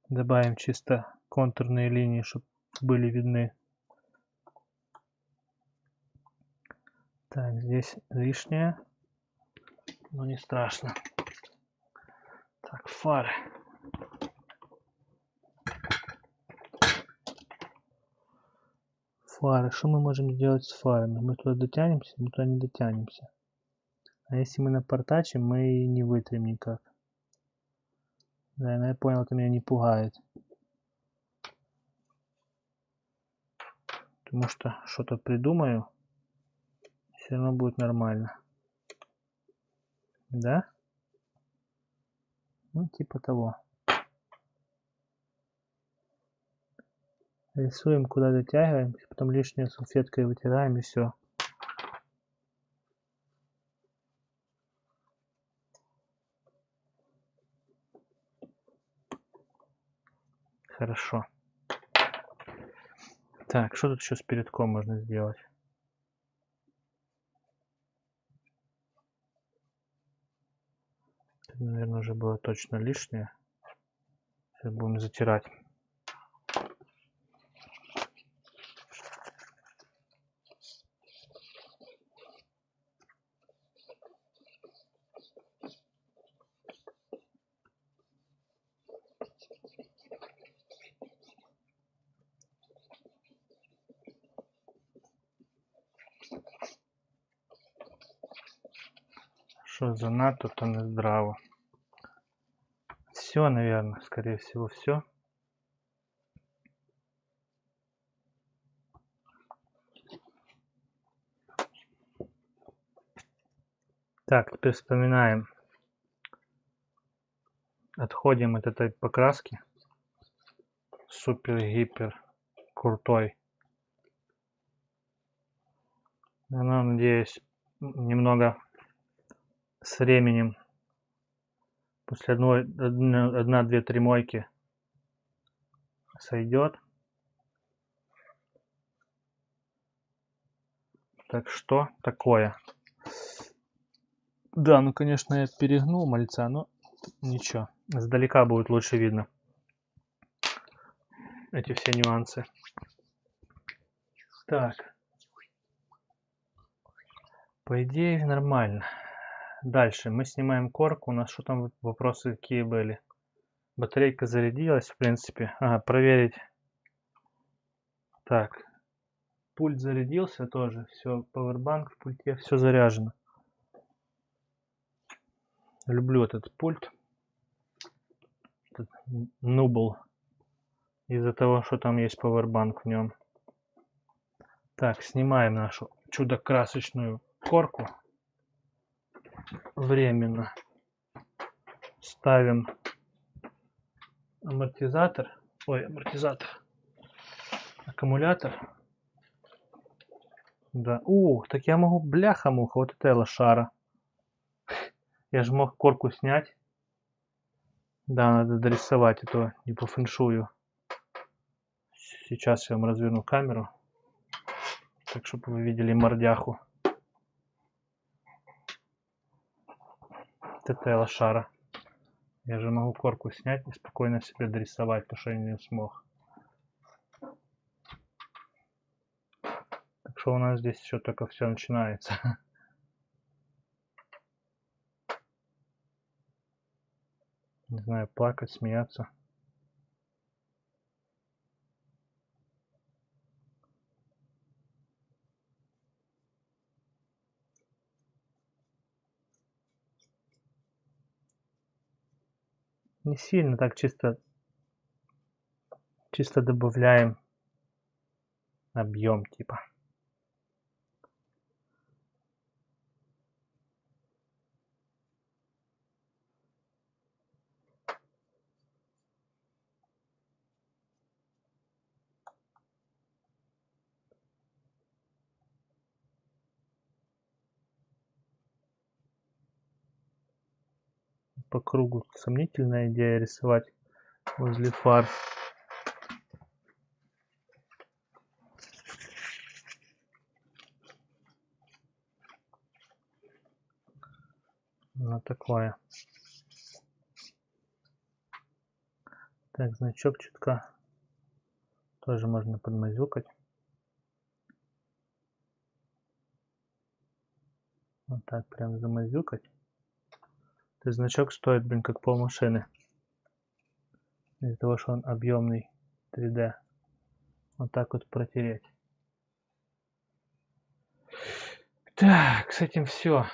добавим чисто контурные линии, чтобы были видны. Так, здесь лишнее, но не страшно. Так, фары. Фары. Что мы можем сделать с фарами? Мы туда дотянемся? Мы туда не дотянемся. А если мы напортачим, мы не вытрем никак. Да, я понял, это меня не пугает. Потому что что-то придумаю, все равно будет нормально. Да? Ну, типа того. Рисуем, куда дотягиваем, потом лишнюю салфеткой вытираем и все. Хорошо. Так, что тут еще с передком можно сделать? Это, наверное, уже было точно лишнее. Сейчас будем затирать. Що занадто, то не здраво. все, наверное, скорее всего, все. Так, теперь вспоминаем. Отходим от этой покраски. Супер-гипер крутой. Она, надеюсь, немного с временем после 1, 2, 3 мойки сойдет. Так что такое? Да, ну конечно я перегнул мальца, но ничего. Сдалека будет лучше видно эти все нюансы. Так. По идее нормально. Дальше мы снимаем корку. У нас что там вопросы какие были? Батарейка зарядилась, в принципе. Ага, проверить. Так. Пульт зарядился тоже. Все, пауэрбанк в пульте, все заряжено. Люблю этот пульт. Этот Nubble. Из-за того, что там есть пауэрбанк в нем. Так, снимаем нашу чудо-красочную корку. Временно. Ставим амортизатор. Ой, амортизатор. Аккумулятор. Да. Так я могу, бляха-муха, вот это лошара. Я же мог корку снять. Да, надо дорисовать, это не по фэншую. Сейчас я вам разверну камеру. Так, чтобы вы видели мордяху. Вот это лошара. Я же могу корку снять и спокойно себе дорисовать, то, что я не смог. Так что у нас здесь еще только все начинается. Не знаю, плакать, смеяться. Не сильно, так чисто добавляем объем типа. По кругу сомнительная идея рисовать возле фар. Ну такое. Так, значок чутка тоже можно подмазюкать. Вот так прям замазюкать. Этот значок стоит, блин, как полмашины. Из-за того, что он объемный 3D. Вот так вот протереть. Так, с этим все.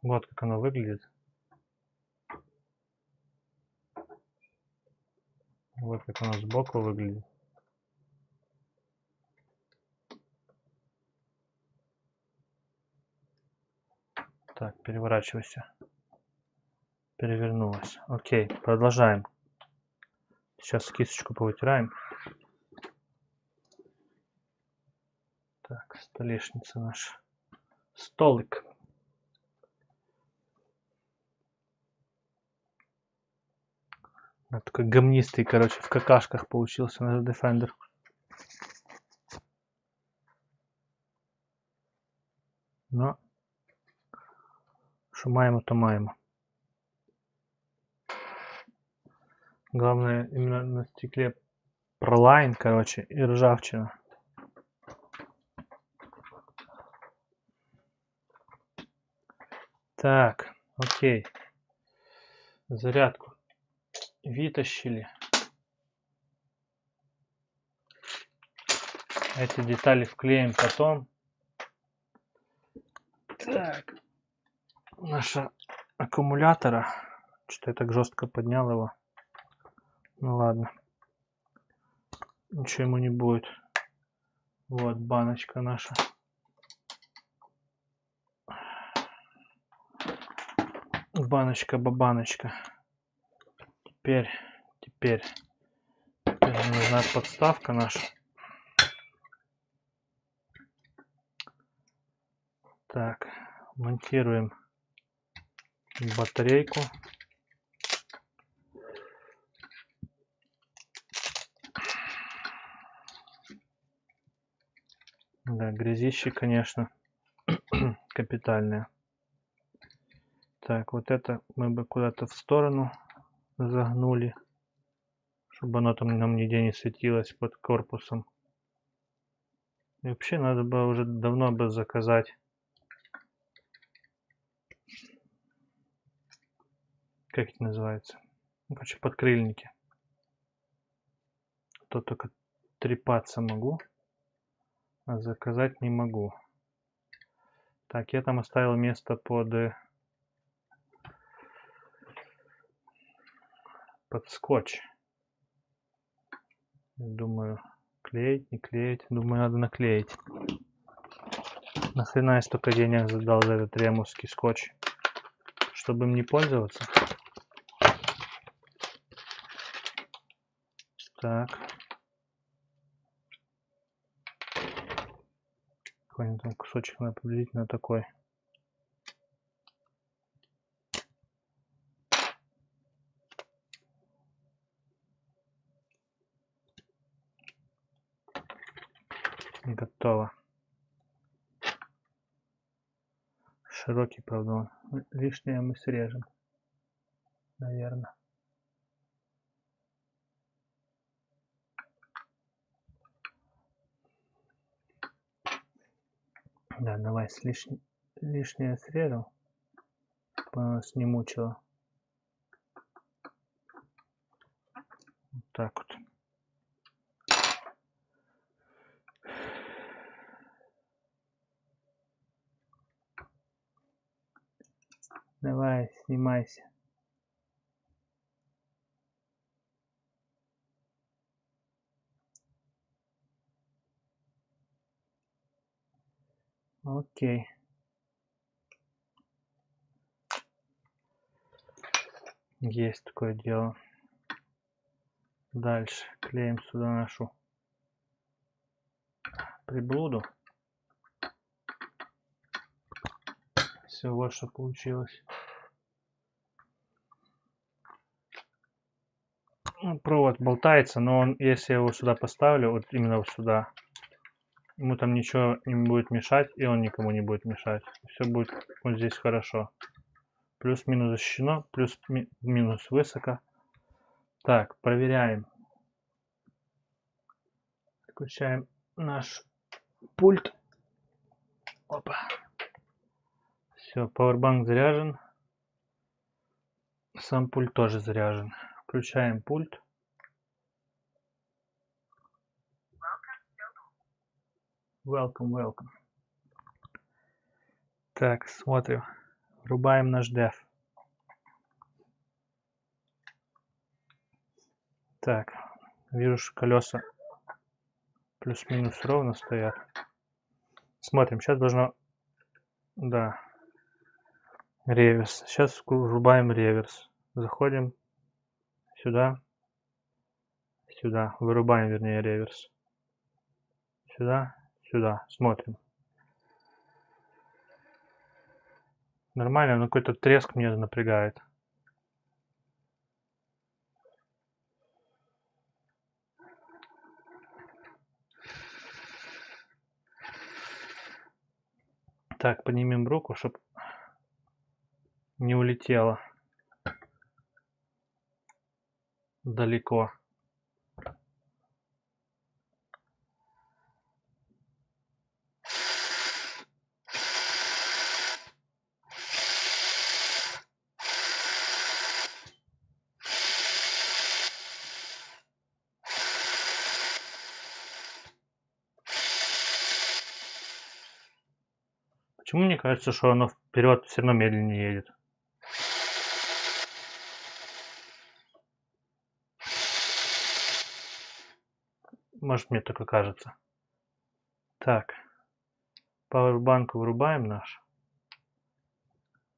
Вот как оно выглядит. Вот как оно сбоку выглядит. Так, переворачивайся. Перевернулась. Окей, продолжаем. Сейчас кисточку повытираем. Так, столешница наша. Столик. Такой гомнистый, короче, в какашках получился наш Defender. Но что маємо, то маємо. Главное именно на стекле пролайн, короче, и ржавчина. Так, окей. Зарядку вытащили. Эти детали вклеим потом. Так, наша аккумулятора Что-то я так жестко поднял его. Ну ладно. Ничего ему не будет. Вот баночка наша. Баночка-бабаночка. Теперь нужна подставка наша. Так, монтируем батарейку. Да, грязище, конечно, капитальное. Так, вот это мы бы куда-то в сторону загнули, чтобы оно там нам нигде не светилось под корпусом. И вообще надо было уже давно бы заказать. Как это называется? Ну, короче, подкрыльники. То только трепаться могу, а заказать не могу. Так, я там оставил место под скотч. Думаю, клеить, не клеить. Думаю, надо наклеить. Нахрена я столько денег задал за этот ремовский скотч? Чтобы им не пользоваться. Так. Какой-нибудь там кусочек надо приблизительно такой. Готово. Широкий, правда, он. Лишнее мы срежем. Наверное. Да, давай лишнее срежем, чтобы оно нас не мучило. Вот так вот. Давай, снимайся. Окей. Есть такое дело. Дальше клеим сюда нашу приблуду. Все, вот что получилось. Провод болтается, но он, если я его сюда поставлю, вот именно вот сюда, ему там ничего не будет мешать, и он никому не будет мешать. Все будет вот здесь хорошо. Плюс-минус защищено, плюс-минус высоко. Так, проверяем. Включаем наш пульт. Опа. Все, пауэрбанк заряжен. Сам пульт тоже заряжен. Включаем пульт. Welcome. Так, смотрим. Врубаем наш деф. Так, вижу, что колеса плюс-минус ровно стоят. Смотрим, сейчас должно... Да. Реверс. Сейчас врубаем реверс. Заходим сюда. Сюда. Вырубаем, вернее, реверс. Сюда. Сюда. Смотрим. Нормально, но какой-то треск меня напрягает. Так, поднимем руку, чтобы не улетело далеко. Почему мне кажется, что оно вперед все равно медленнее едет? Может, мне только кажется. Так. Пауэрбанк вырубаем наш.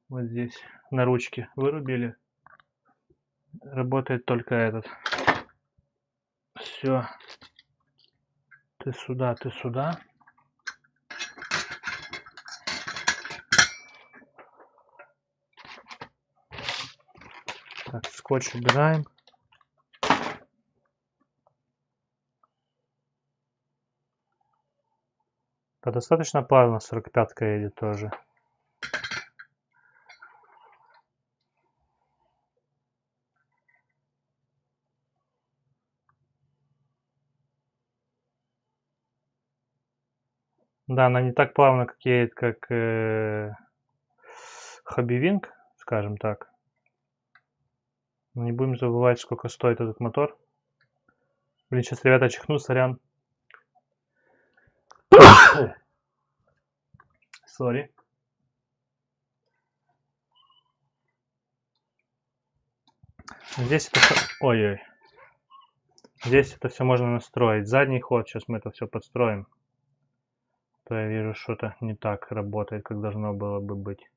Вот здесь на ручке вырубили. Работает только этот. Все. Ты сюда, ты сюда. Так, скотч убираем. Да, достаточно плавно 45-ка едет тоже. Да, она не так плавно как едет, как Hobby Wing, скажем так. Но не будем забывать, сколько стоит этот мотор. Блин, сейчас, ребята, чихну, сорян. Сори. Здесь это... Ой-ой. Здесь это все можно настроить. Задний ход, сейчас мы это все подстроим. То я вижу, что-то не так работает, как должно было бы быть.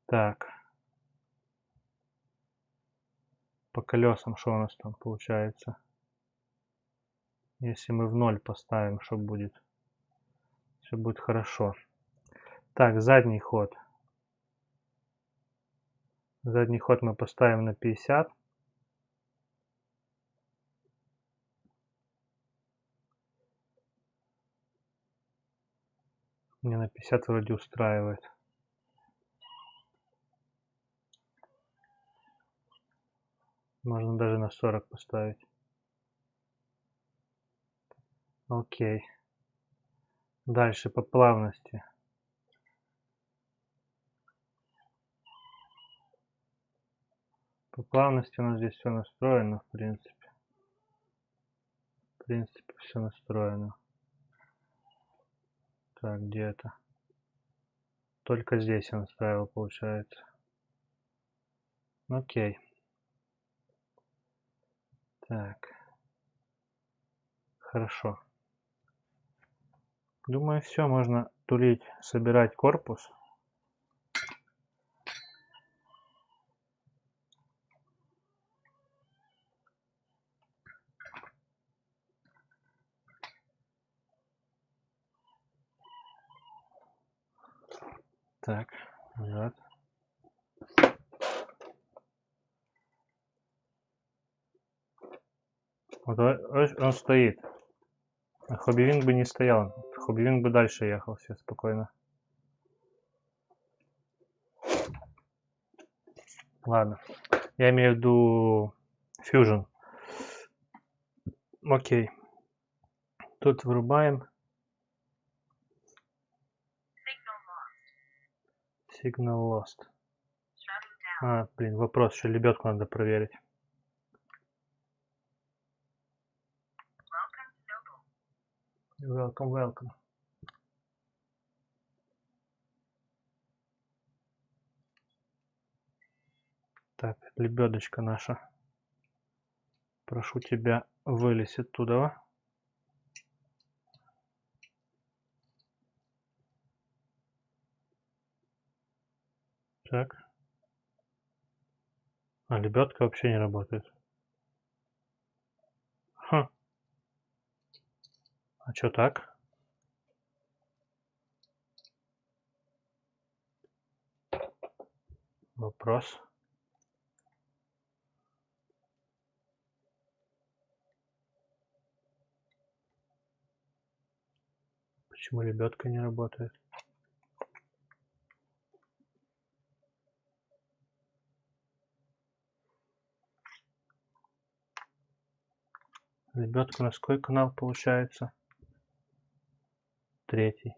Так. По колесам, что у нас там получается? Если мы в 0 поставим, что будет? Все будет хорошо. Так, задний ход. Задний ход мы поставим на 50. Мне на 50 вроде устраивает. Можно даже на 40 поставить. Окей. Дальше по плавности. По плавности у нас здесь все настроено, в принципе. В принципе, все настроено. Так, где это? Только здесь я настраивал, получается. Окей. Так. Хорошо. Думаю, все, можно тулить, собирать корпус. Так, назад. Вот он стоит. А Hobby Wing бы не стоял. Hobby Wing бы дальше ехал все спокойно. Ладно. Я имею в виду Fusion. Окей. Тут вырубаем. Signal lost. А, блин, вопрос, еще лебедку надо проверить. Welcome, welcome. Так, лебедочка наша. Прошу тебя, вылезь оттуда. Так. А лебедка вообще не работает. Хм. А что так? Вопрос. Почему лебедка не работает? Лебедка у нас какой канал получается? 3.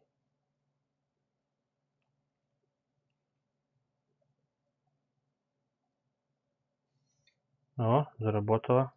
О, заработала.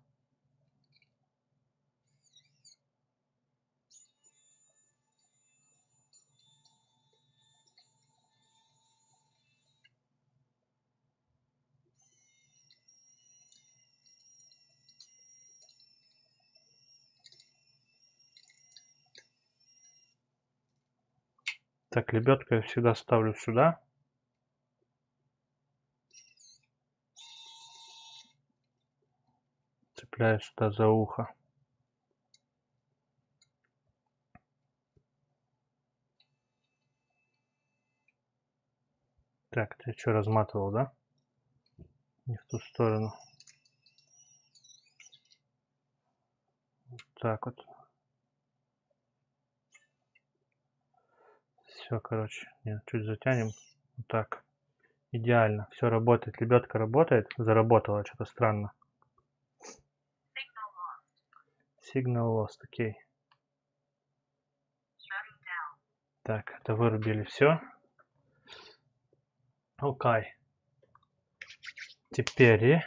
Так, лебедку я всегда ставлю сюда. Цепляю сюда за ухо. Так, ты что, разматывал, да? Не в ту сторону. Вот так вот. Все, короче. Нет, чуть затянем. Вот так. Идеально. Все работает. Лебедка работает. Заработала. Что-то странно. Signal lost. Окей. Так, это вырубили все. Окей. Теперь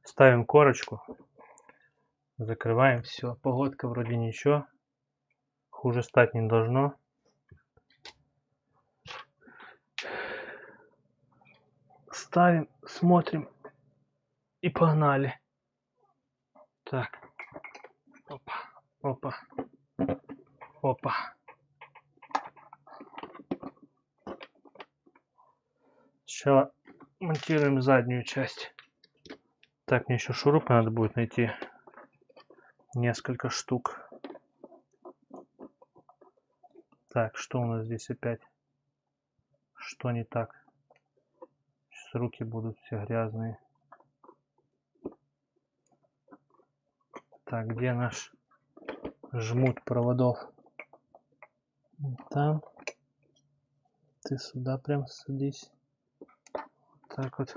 ставим корочку. Закрываем. Все. Погодка вроде ничего. Хуже стать не должно. Ставим, смотрим и погнали. Так. Опа, опа, опа. Сначала монтируем заднюю часть. Так, мне еще шурупы надо будет найти. Несколько штук. Так, что у нас здесь опять? Что не так? Сейчас руки будут все грязные. Так, где наш жмут проводов? Там. Ты сюда прям садись. Так вот.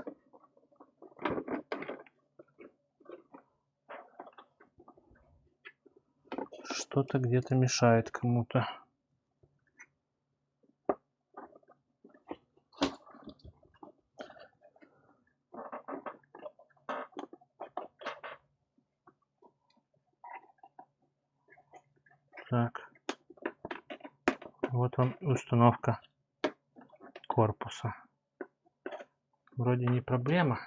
Что-то где-то мешает кому-то. Так. Вот он, установка корпуса. Вроде не проблема.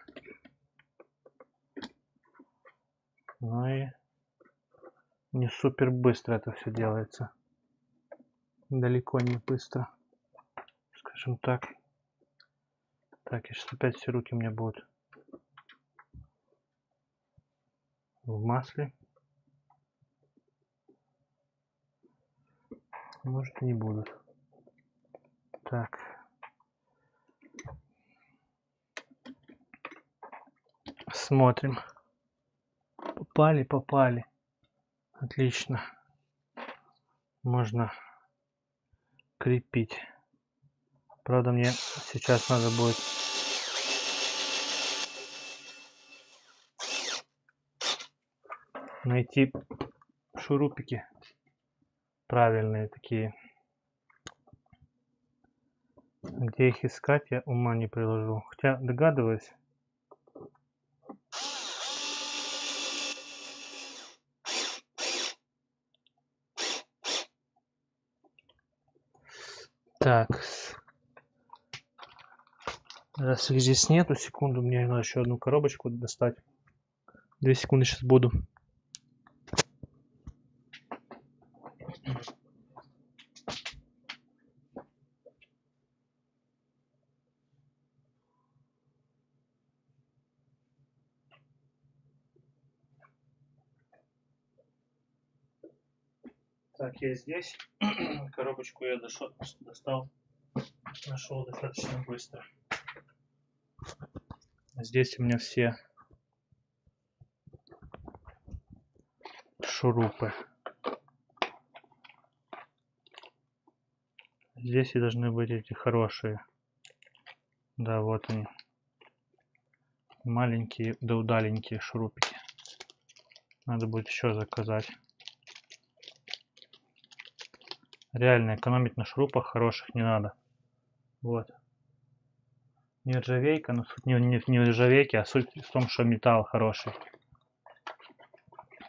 Но и не супер быстро это все делается. Далеко не быстро. Скажем так. Так, и сейчас опять все руки у меня будут в масле. Может и не будут. Так. Смотрим. Попали, попали. Отлично. Можно крепить. Правда, мне сейчас надо будет найти шурупики правильные такие. Где их искать, я ума не приложу. Хотя догадываюсь. Так. Раз их здесь нету, секунду, мне надо еще одну коробочку достать. 2 секунды сейчас буду. Так, я здесь. Коробочку я достал. Нашел достаточно быстро. Здесь у меня все шурупы. Здесь и должны быть эти хорошие. Да, вот они. Маленькие, да удаленькие шурупики. Надо будет еще заказать. Реально экономить на шурупах хороших не надо. Вот. Нержавейка, но суть не в нержавейке, а суть в том, что металл хороший.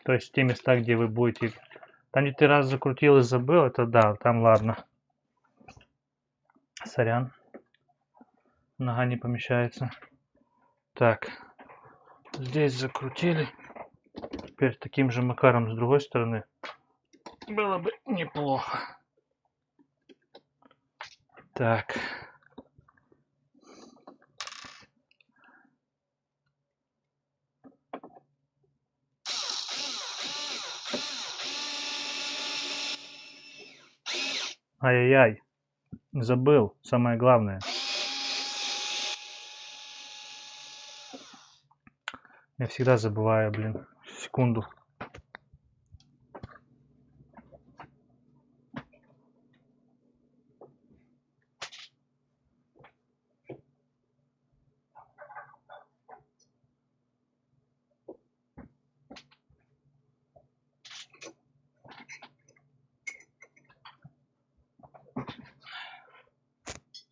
То есть те места, где вы будете... Там, где ты раз закрутил и забыл, это да, там ладно. Сорян. Нога не помещается. Так. Здесь закрутили. Теперь таким же макаром с другой стороны. Было бы неплохо. Так. Ай-яй-яй. Забыл. Самое главное. Я всегда забываю, блин. Секунду.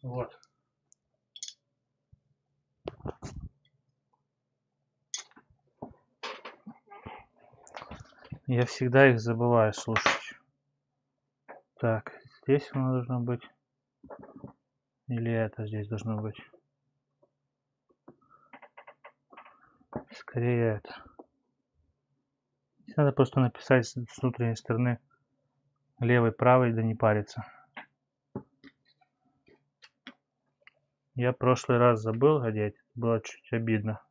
Вот. Я всегда их забываю слушать. Так, здесь оно должно быть. Или это здесь должно быть. Скорее это. Здесь надо просто написать с внутренней стороны левой, правой, да не париться. Я прошлый раз забыл одеть. Было чуть обидно.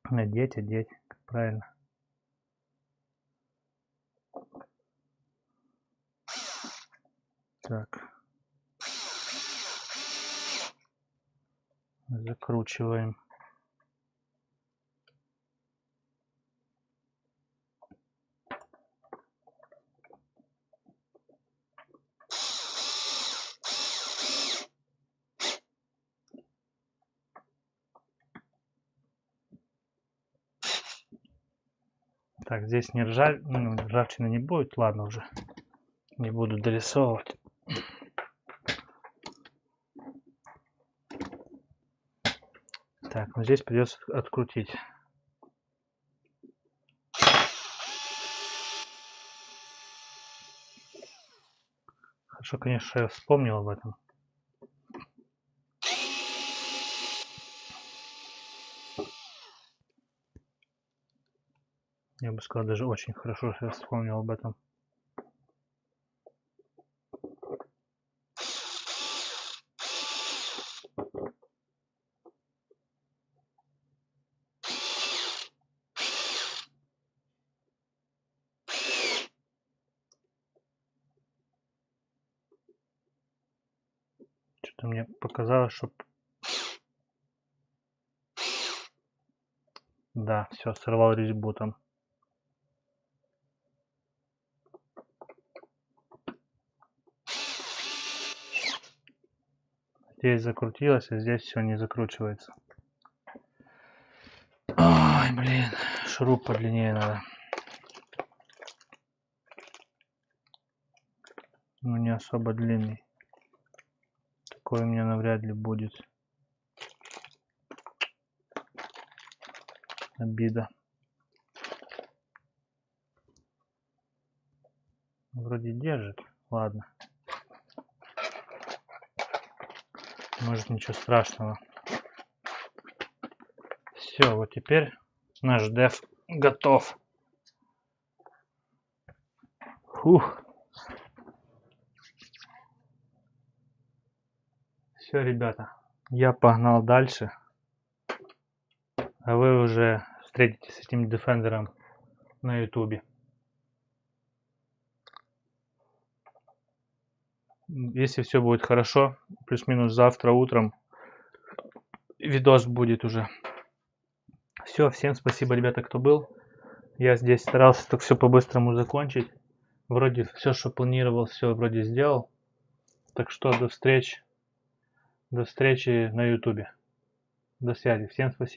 Одеть, как правильно. Так. Закручиваем. Так, здесь не ржавчины не будет. Ладно уже. Не буду дорисовывать. Так, ну здесь придется открутить. Хорошо, конечно, что я вспомнил об этом. Я бы сказал, даже очень хорошо, что я вспомнил об этом. Что-то мне показалось, что... Да, все, сорвал резьбу там. Здесь закрутилось, а здесь все не закручивается. Ой, блин, шуруп подлиннее надо. Ну, не особо длинный. Такой у меня навряд ли будет. Обида. Вроде держит. Ладно. Может, ничего страшного. Все, вот теперь наш деф готов. Фух. Все, ребята, я погнал дальше. А вы уже встретитесь с этим дефендером на ютубе. Если все будет хорошо, плюс-минус завтра утром видос будет уже. Все, всем спасибо, ребята, кто был. Я здесь старался так все по-быстрому закончить. Вроде все, что планировал, все вроде сделал. Так что до встречи на ютубе. До связи. Всем спасибо.